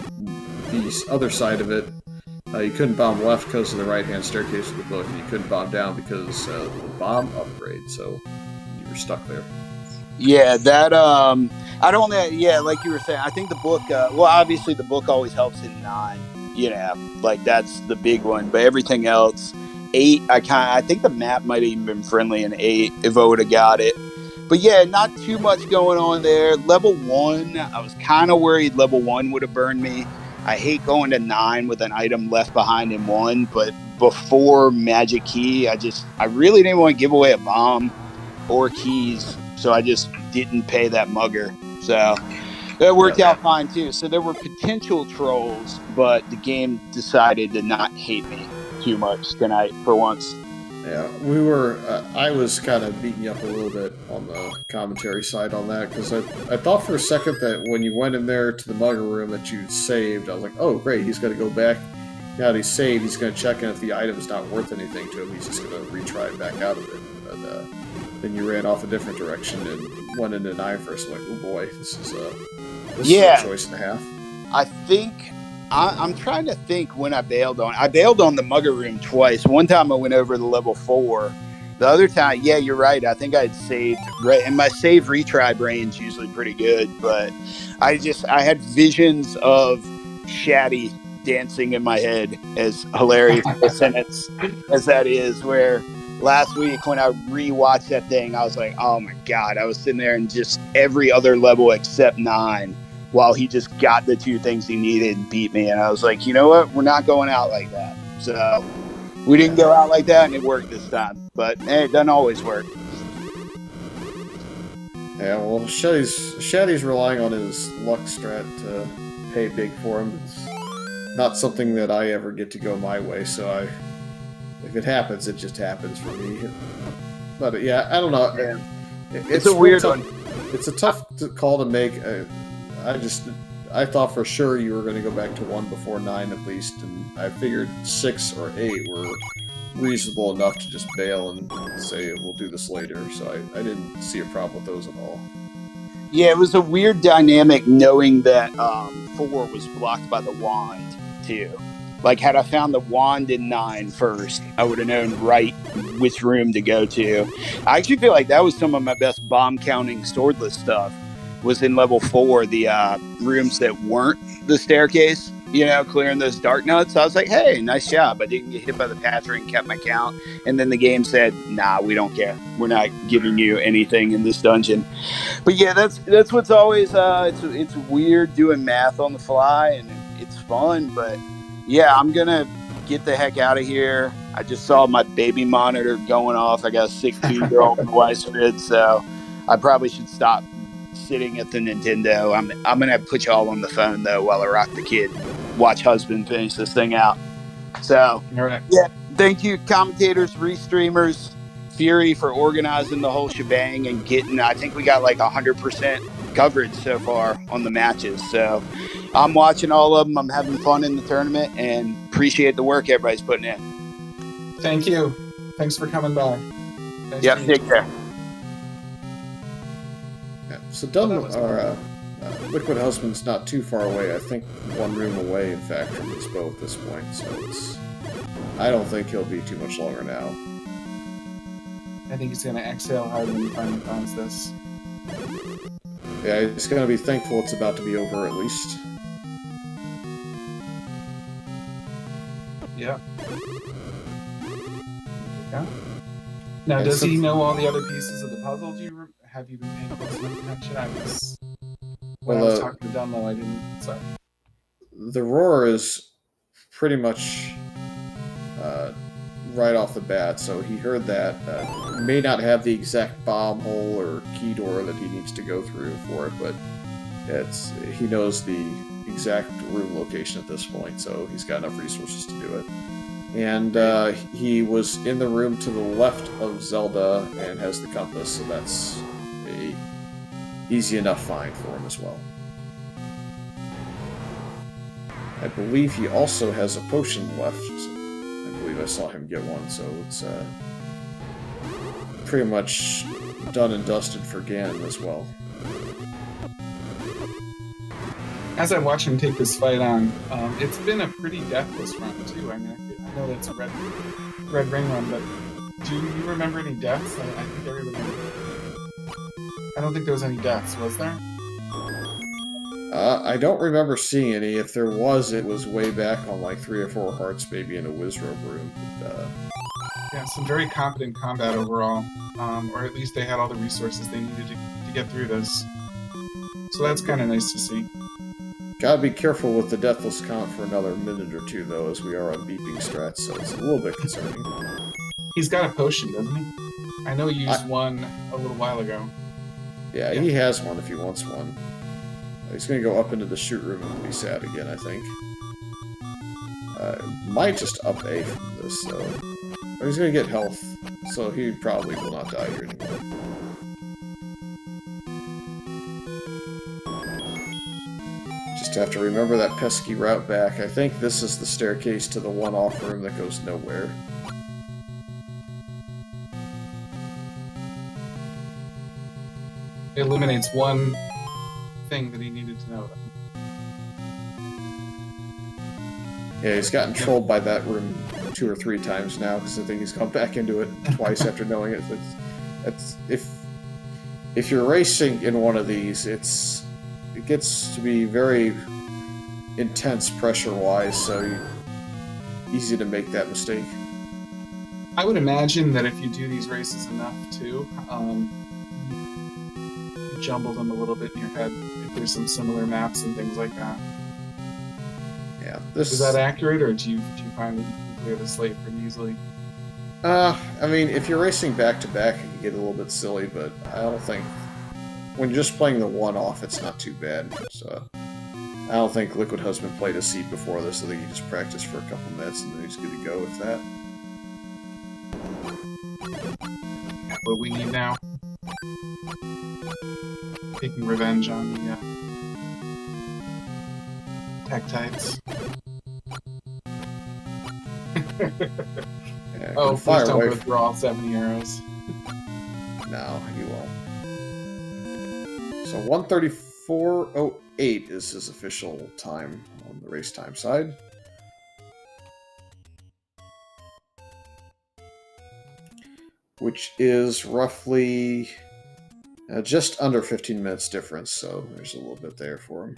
the other side of it, you couldn't bomb left because of the right-hand staircase of the book, and you couldn't bomb down because of the bomb upgrade, so you were stuck there. Yeah, that, I don't know, yeah, like you were saying, I think the book, well, obviously the book always helps in 9, you know, like that's the big one, but everything else, 8, I think the map might have even been friendly in 8 if I would have got it. But yeah, not too much going on there. Level 1, I was kind of worried level 1 would have burned me. I hate going to 9 with an item left behind in 1, but before Magic Key, I really didn't want to give away a bomb or keys, so I just didn't pay that mugger. So that worked out fine too. So there were potential trolls, but the game decided to not hate me too much tonight for once. Yeah, I was kind of beating you up a little bit on the commentary side on that, because I thought for a second that when you went in there to the mugger room that you saved, I was like, oh great, he's going to go back. Now that he's saved, he's going to check in if the item's not worth anything to him, he's just going to retry back out of it. But then you ran off a different direction and went into 9 first. I'm like, oh boy, this is a choice and a half. I think I'm trying to think when I bailed on the mugger room twice. One time I went over to level 4. The other time, yeah, you're right. I think I had saved, right, and my save retry brain's usually pretty good, but I had visions of Shaddy dancing in my head, as hilarious a sentence as that is, where last week when I rewatched that thing, I was like, oh my God, I was sitting there and just every other level except 9 while he just got the 2 things he needed and beat me. And I was like, you know what? We're not going out like that. So we didn't go out like that, and it worked this time. But it doesn't always work. Yeah, well, Shaddy's relying on his luck strat to pay big for him. It's not something that I ever get to go my way, so if it happens, it just happens for me. But yeah, I don't know. Yeah. It's a weird one. It's a tough call to make. I thought for sure you were going to go back to 1 before 9 at least, and I figured 6 or 8 were reasonable enough to just bail and say we'll do this later. So I didn't see a problem with those at all. Yeah, it was a weird dynamic knowing that 4 was blocked by the wand too. Like, had I found the wand in 9 first, I would have known right which room to go to. I actually feel like that was some of my best bomb counting swordless stuff was in level 4, the rooms that weren't the staircase, clearing those dark nuts. I was like, hey, nice job. I didn't get hit by the Pathering, kept my count. And then the game said, nah, we don't care. We're not giving you anything in this dungeon. But yeah, that's what's always it's weird doing math on the fly, and it's fun. But yeah, I'm gonna get the heck out of here. I just saw my baby monitor going off. I got a sick 2-year-old in the wife's bed, so I probably should stop sitting at the Nintendo. I'm gonna put y'all on the phone though while I rock the kid, watch husband finish this thing out. So Right. yeah, thank you, commentators, restreamers, Fury, for organizing the whole shebang and getting. I think we got like 100% coverage so far on the matches. So I'm watching all of them. I'm having fun in the tournament and appreciate the work everybody's putting in. Thank you. Thanks for coming by. Nice Yeah, to meet take you. care. Yeah. So Liquid Husband's not too far away. I think 1 room away, in fact, from this boat at this point. So I don't think he'll be too much longer now. I think he's going to exhale hard when he finally finds this. Yeah, he's going to be thankful it's about to be over at least. Yeah. Yeah. Now, And does he since- know all the other pieces of the puzzle? Have you been paying close enough attention? When I was talking to Dunlo, I didn't. Sorry. The roar is pretty much right off the bat, so he heard that. May not have the exact bomb hole or key door that he needs to go through for it, but he knows the exact room location at this point, so he's got enough resources to do it. And he was in the room to the left of Zelda and has the compass, so that's a easy enough find for him as well. I believe he also has a potion left. I believe I saw him get one, so it's pretty much done and dusted for Ganon as well. As I watch him take this fight on, it's been a pretty deathless run too. I mean, I know that's a red ring run, but do you remember any deaths? I think everybody. I don't think there was any deaths, was there? I don't remember seeing any. If there was, it was way back on like 3 or 4 hearts, maybe in a Wizrobe room. But, yeah, some very competent combat overall, or at least they had all the resources they needed to get through this. So that's kind of nice to see. Gotta be careful with the Deathless count for another minute or 2, though, as we are on beeping strats, so it's a little bit concerning. He's got a potion, doesn't he? I know he used one a little while ago. Yeah, he has one if he wants one. He's gonna go up into the shoot room and be sad again, I think. Might just up A from this, though. Or he's gonna get health, so he probably will not die here anymore. Just have to remember that pesky route back. I think this is the staircase to the one-off room that goes nowhere. It eliminates one thing that he needed to know. Yeah, he's gotten trolled by that room 2 or 3 times now, because I think he's gone back into it twice after knowing it. If you're racing in one of these, it gets to be very intense pressure-wise, so easy to make that mistake. I would imagine that if you do these races enough, too, you jumble them a little bit in your head if there's some similar maps and things like that. Yeah, Is that accurate, or do you find that you can clear the slate pretty easily? I mean, if you're racing back-to-back, it can get a little bit silly, but I don't think... When you're just playing the one-off, it's not too bad. So, I don't think Liquid Husband played a seat before this. I think he just practiced for a couple minutes, and then he's good to go with that. What we need now. Taking revenge on the Tektites. Yeah, Oh, can please fire don't away go through all 70 arrows. No, you won't. So 1:34:08 is his official time on the race time side. Which is roughly just under 15 minutes difference, so there's a little bit there for him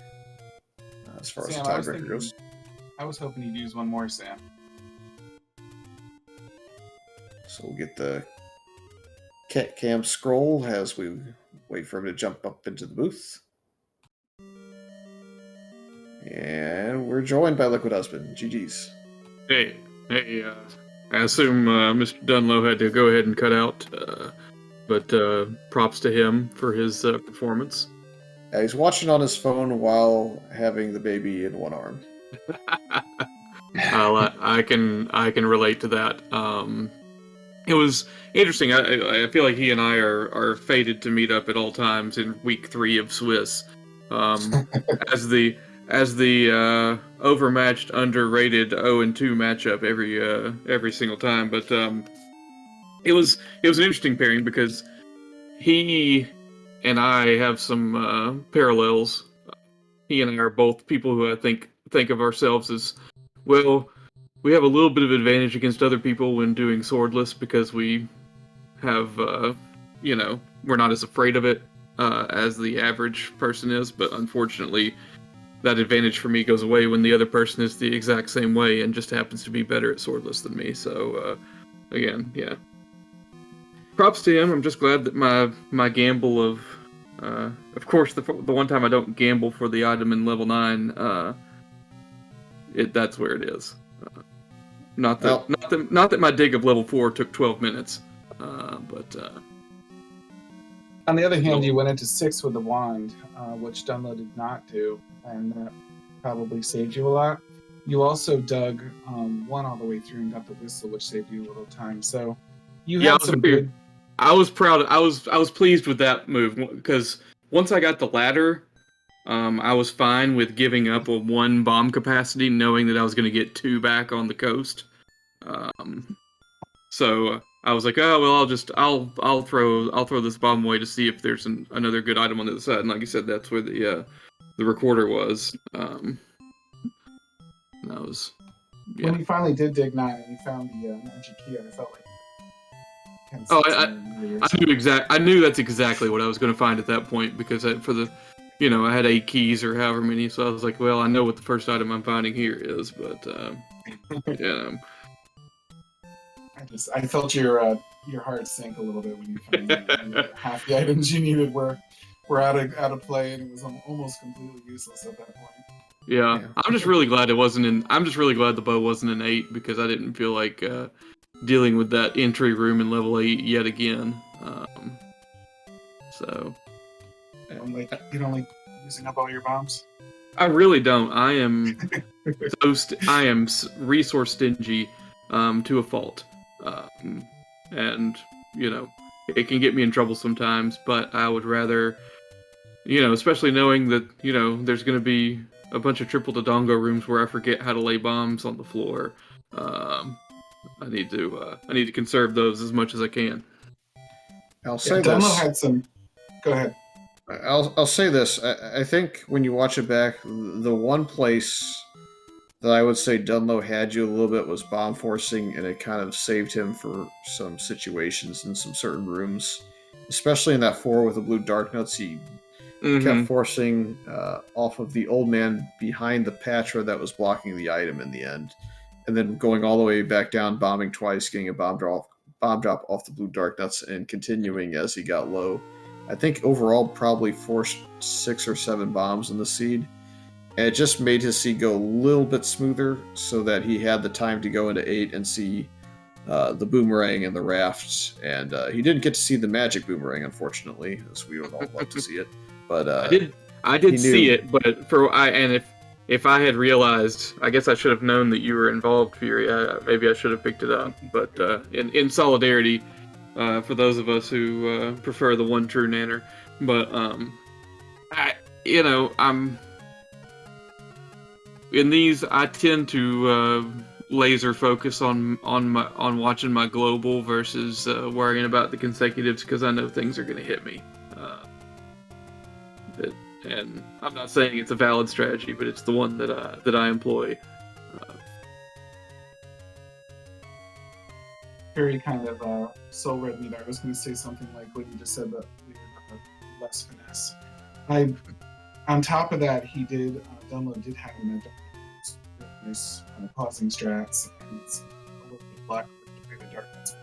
as far Sam, as the tiebreaker goes. I was hoping you'd use one more, Sam. So we'll get the cam scroll as we wait for him to jump up into the booth. And we're joined by Liquid Husband. GG's. Hey, I assume Mr. Dunlo had to go ahead and cut out, but props to him for his performance. Yeah, he's watching on his phone while having the baby in one arm. I can relate to that. It was interesting. I feel like he and I are fated to meet up at all times in week 3 of Swiss, as the overmatched, underrated 0-2 matchup every single time. But it was an interesting pairing because he and I have some parallels. He and I are both people who I think of ourselves as, well, we have a little bit of advantage against other people when doing swordless because we have, we're not as afraid of it as the average person is, but unfortunately that advantage for me goes away when the other person is the exact same way and just happens to be better at swordless than me. So, again, yeah. Props to him. I'm just glad that my gamble of course, the one time I don't gamble for the item in level 9, that's where it is. Not that my dig of level 4 took 12 minutes, but... On the other hand, you went into 6 with the wand, which Dunlo did not do, and that probably saved you a lot. You also dug 1 all the way through and got the whistle, which saved you a little time. So you had some good... I was proud. I was pleased with that move because once I got the ladder, I was fine with giving up a 1 bomb capacity, knowing that I was going to get 2 back on the coast. So I was like, oh well, I'll throw this bomb away to see if there's another good item on the other side. And like you said, that's where the recorder was. That was. Yeah. When you finally did dig 9 and you found the magic key, I felt like. I knew that's exactly what I was going to find at that point because I had 8 keys or however many, so I was like, well, I know what the first item I'm finding here is, but yeah. I felt your heart sink a little bit when you found that half the items you needed were out of play, and it was almost completely useless at that point. Yeah. I'm just really glad the bow wasn't an 8 because I didn't feel like dealing with that entry room in level 8 yet again. So. You don't like using up all your bombs? I really don't. I am resource stingy to a fault. And, it can get me in trouble sometimes, but I would rather, especially knowing that, there's going to be a bunch of triple Dodongo rooms where I forget how to lay bombs on the floor. I need to conserve those as much as I can. I'll say this. Dunlo had some. Go ahead. I'll say this. I think when you watch it back, the one place that I would say Dunlo had you a little bit was bomb forcing, and it kind of saved him for some situations in some certain rooms, especially in that 4 with the blue dark nuts. He kept forcing off of the old man behind the Patra that was blocking the item in the end, and then going all the way back down, bombing twice, getting a bomb drop off the blue dark nuts, and continuing as he got low. I think overall probably forced 6 or 7 bombs in the seed. And it just made his seed go a little bit smoother so that he had the time to go into 8 and see the boomerang and the rafts. And he didn't get to see the magic boomerang, unfortunately, as we would all love to see it. But I did see it, but if I had realized, I guess I should have known that you were involved, Fury. Maybe I should have picked it up. But in solidarity, for those of us who prefer the one true nanner, but I'm in these. I tend to laser focus on watching my global versus worrying about the consecutives because I know things are going to hit me. And I'm not saying it's a valid strategy, but it's the one that I employ. Very kind of soul read me there. I was going to say something like what you just said, but less finesse. On top of that, Dunlo did have an nice pausing strats and a little bit of luck with the darkness.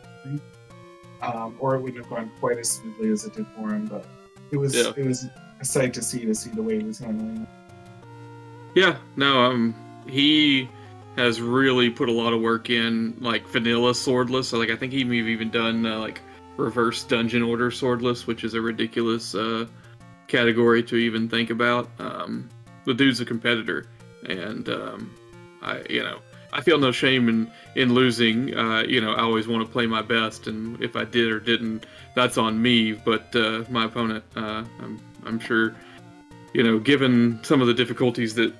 Or it wouldn't have gone quite as smoothly as it did for him, but it was a sight to see the way he was handling it. Yeah, no, he has really put a lot of work in, like, vanilla swordless. So, like, I think he may have even done, like, reverse dungeon order swordless, which is a ridiculous category to even think about. The dude's a competitor, and I feel no shame in losing. I always want to play my best, and if I did or didn't, that's on me. But my opponent, I'm sure, given some of the difficulties that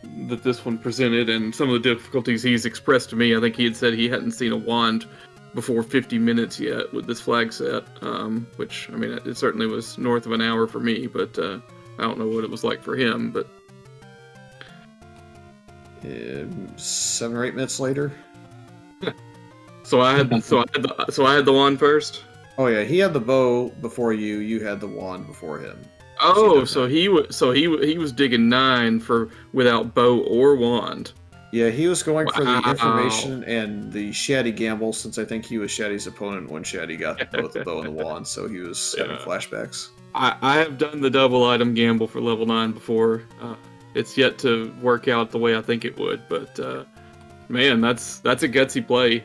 this one presented and some of the difficulties he's expressed to me, I think he had said he hadn't seen a wand before 50 minutes yet with this flag set, which, I mean, it certainly was north of an hour for me, but I don't know what it was like for him, but... 7 or 8 minutes later. So I had the wand first? Oh yeah, he had the bow before you. You had the wand before him. Oh, so he was digging 9 for without bow or wand. Yeah, he was going for the information and the Shaddy gamble, since I think he was Shaddy's opponent when Shaddy got both the bow and the wand, so he was having flashbacks. I have done the double item gamble for level 9 before. It's yet to work out the way I think it would, but man, that's a gutsy play.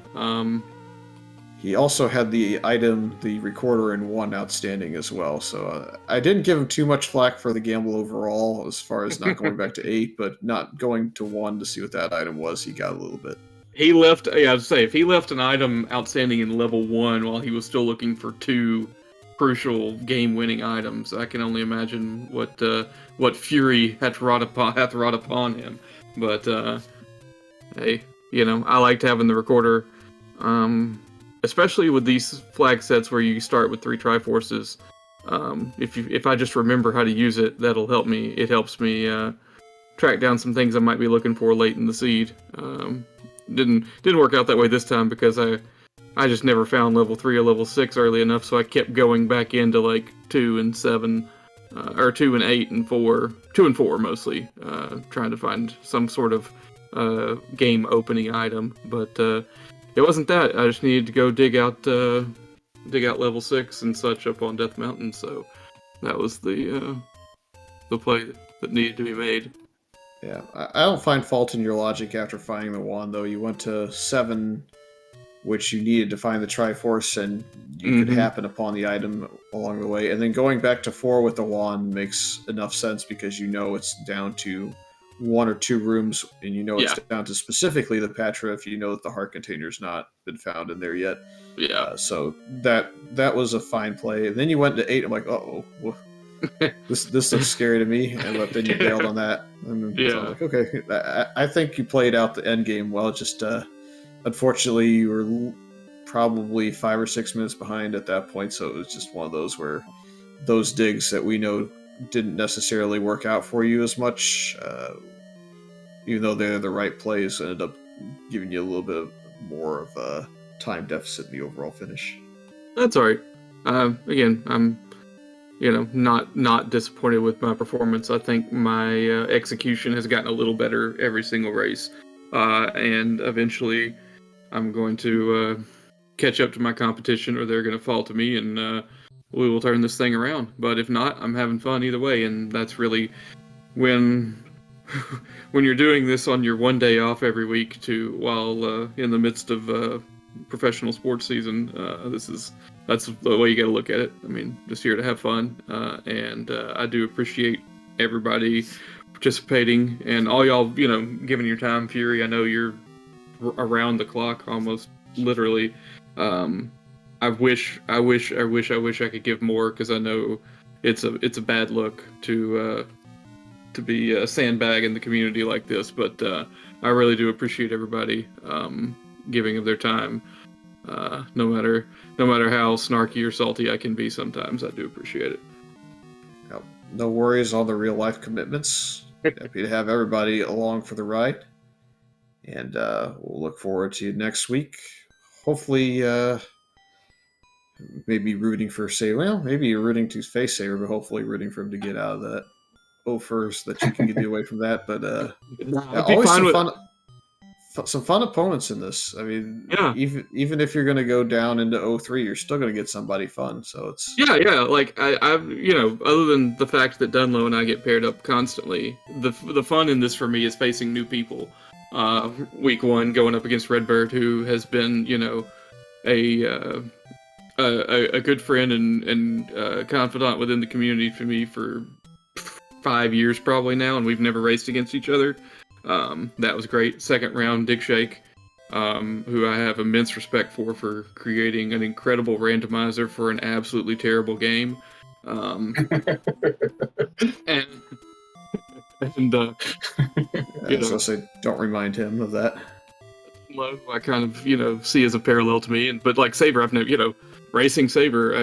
He also had the item, the recorder, in 1 outstanding as well. So I didn't give him too much flack for the gamble overall, as far as not going back to 8, but not going to 1 to see what that item was, he got a little bit. He left, I would say, if he left an item outstanding in level 1 while he was still looking for 2 crucial game-winning items, I can only imagine what fury hath wrought upon him. But hey, I liked having the recorder. Especially with these flag sets where you start with 3 Triforces, if I just remember how to use it, that'll help me. It helps me track down some things I might be looking for late in the seed. Didn't work out that way this time because I just never found level 3 or level 6 early enough, so I kept going back into like 2 and 7, or 2 and 8 and 4, 2 and 4 mostly, trying to find some sort of game opening item, but it wasn't that. I just needed to go dig out level 6 and such up on Death Mountain, so that was the play that needed to be made. Yeah, I don't find fault in your logic after finding the wand, though. You went to 7, which you needed to find the Triforce, and you could happen upon the item along the way. And then going back to 4 with the wand makes enough sense because it's down to 1 or 2 rooms, and it's down to specifically the Patra if you know that the heart container's not been found in there yet. Yeah. So that was a fine play. And then you went to 8. I'm like, uh-oh, this looks scary to me. But then you bailed on that. And so I was like, okay, I think you played out the end game well. Just unfortunately, you were probably 5 or 6 minutes behind at that point. So it was just one of those where those digs that we know didn't necessarily work out for you as much, even though they're the right plays, ended up giving you a little bit more of a time deficit in the overall finish. That's all right. Again, I'm not disappointed with my performance. I think my execution has gotten a little better every single race, and eventually I'm going to catch up to my competition, or they're going to fall to me, and we will turn this thing around. But if not, I'm having fun either way, and that's really when you're doing this on your 1 day off every week while in the midst of professional sports season, that's the way you got to look at it. I mean, just here to have fun, and I do appreciate everybody participating and all y'all, giving your time. Fury, I know you're around the clock almost literally. I wish I could give more, because I know it's a bad look to be a sandbag in the community like this, but I really do appreciate everybody. giving of their time. No matter how snarky or salty I can be sometimes, I do appreciate it. Yep. No worries on the real life commitments. Happy to have everybody along for the ride. And we'll look forward to you next week. Hopefully, maybe rooting for Saber. Well, maybe you're rooting to face Saber, but hopefully rooting for him to get out of that first, that you can get away from that. But I'd be always fine some with fun. Some fun opponents in this. I mean, Yeah. even if you're going to go down into 0-3, you're still going to get somebody fun. So it's Yeah. Like I've other than the fact that Dunlo and I get paired up constantly, the fun in this for me is facing new people. Week 1 going up against Redbird, who has been a good friend and confidant within the community for me for 5 years probably now, and we've never raced against each other. That was great. Second round, Dick Shake, who I have immense respect for creating an incredible randomizer for an absolutely terrible game. And so I say, don't remind him of that. Low, I kind of see as a parallel to me, but like Saber, I've never racing Saber,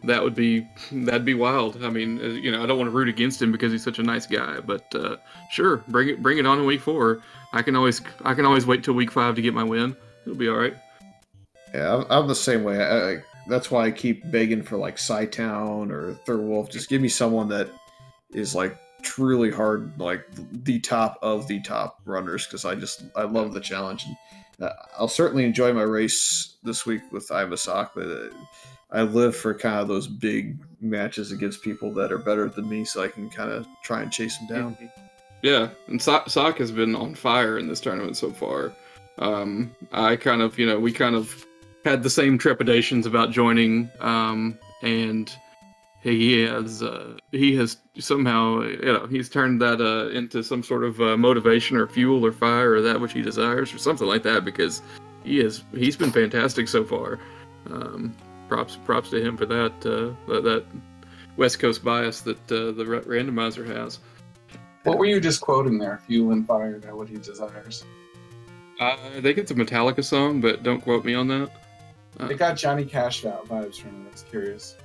that'd be wild. I mean, I don't want to root against him because he's such a nice guy, but sure, bring it on in week 4. I can always wait till week 5 to get my win. It'll be all right. Yeah, I'm the same way. That's why I keep begging for like Psytown or Third Wolf. Just give me someone that is like truly hard, like the top of the top runners, because I love the challenge. And I'll certainly enjoy my race this week with Ivasak, but I live for kind of those big matches against people that are better than me, so I can kind of try and chase them down. Yeah, and Sak has been on fire in this tournament so far. I kind of, we kind of had the same trepidations about joining, and he has somehow, he's turned that into some sort of motivation or fuel or fire or that which he desires or something like that, because he's been fantastic so far. Props to him for that West Coast bias that the randomizer has. What were you just quoting there? Fuel and fire, that what he desires. I think it's a Metallica song, but don't quote me on that. It got Johnny Cash out vibes from me. I was curious.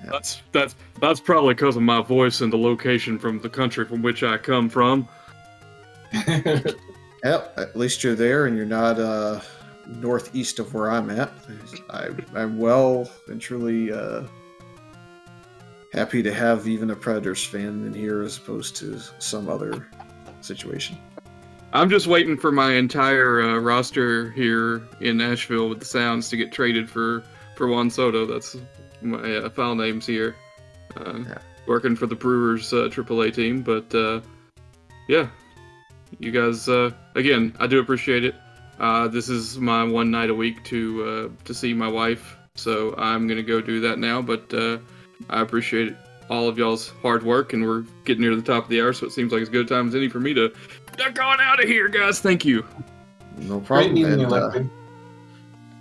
That's probably because of my voice and the location from the country from which I come from. Yep, at least you're there and you're not northeast of where I'm at. I'm well and truly happy to have even a Predators fan in here as opposed to some other situation. I'm just waiting for my entire roster here in Nashville with the Sounds to get traded for Juan Soto. That's my file names here. Working for the Brewers AAA team, but yeah, you guys, again, I do appreciate it. This is my one night a week to see my wife, so I'm gonna go do that now. But I appreciate all of y'all's hard work, and we're getting near the top of the hour, so it seems like as good a time as any for me to duck on out of here, guys. Thank you. No problem. Great meeting you, Lincoln.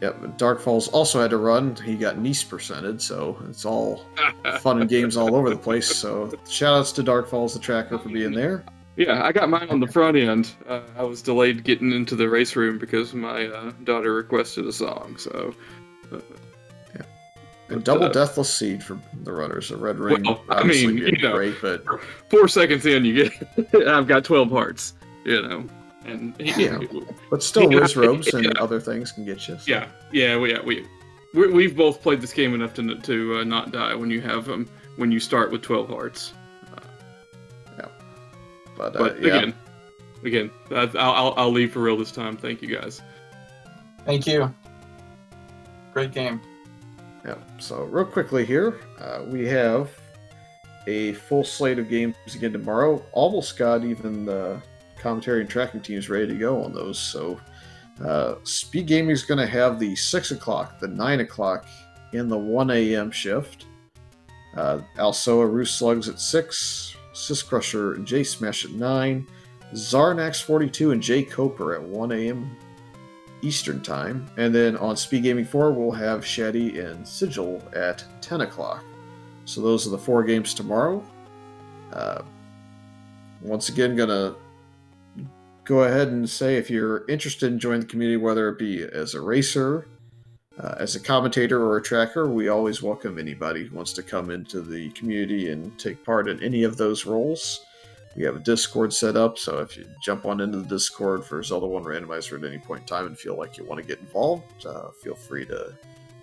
Yep, Dark Falls also had to run. He got niece percented, so it's all fun and games all over the place. So shout-outs to Dark Falls, the tracker, for being there. Yeah, I got mine on the front end. I was delayed getting into the race room because my daughter requested a song, so... yeah. And double Deathless Seed for the runners. The Red Ring, well, obviously, being great, but... 4 seconds in, you get... I've got 12 hearts, And yeah, but still, Wiz Robes and other things can get you. So. We've both played this game enough to not die when you have when you start with 12 hearts. But yeah. again, I'll leave for real this time. Thank you guys. Thank you. Great game. Yeah. So real quickly here, we have a full slate of games again tomorrow. Almost got even the commentary and tracking teams ready to go on those. So SpeedGaming is going to have the 6 o'clock, the 9 o'clock, and the 1 a.m. shift. Alsoa Roost Slugs at 6, Sis Crusher and J Smash at 9, Zarnax 42 and J Coper at 1 a.m. Eastern Time. And then on SpeedGaming 4, we'll have Shaddy and Sigil at 10 o'clock. So those are the 4 games tomorrow. Once again, going to go ahead and say if you're interested in joining the community, whether it be as a racer, as a commentator, or a tracker. We always welcome anybody who wants to come into the community and take part in any of those roles. We have a Discord set up, so if you jump on into the Discord for Zelda 1 Randomizer at any point in time and feel like you want to get involved, feel free to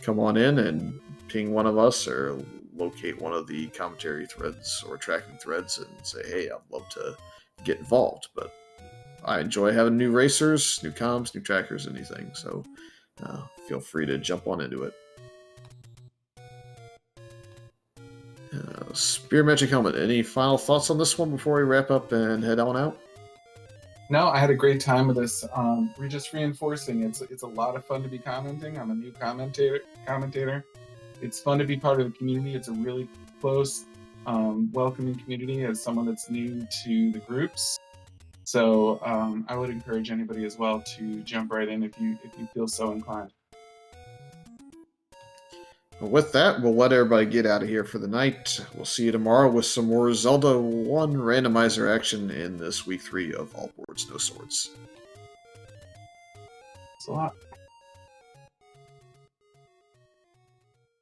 come on in and ping one of us or locate one of the commentary threads or tracking threads and say, hey, I'd love to get involved. But I enjoy having new racers, new comms, new trackers, anything, so feel free to jump on into it. Spear Magic Helmet, any final thoughts on this one before we wrap up and head on out? No, I had a great time with this. We're just reinforcing it's a lot of fun to be commenting. I'm a new commentator. It's fun to be part of the community. It's a really close, welcoming community as someone that's new to the groups. So I would encourage anybody as well to jump right in if you feel so inclined. Well, with that, we'll let everybody get out of here for the night. We'll see you tomorrow with some more Zelda 1 randomizer action in this week 3 of All Boards, No Swords. Thanks a lot.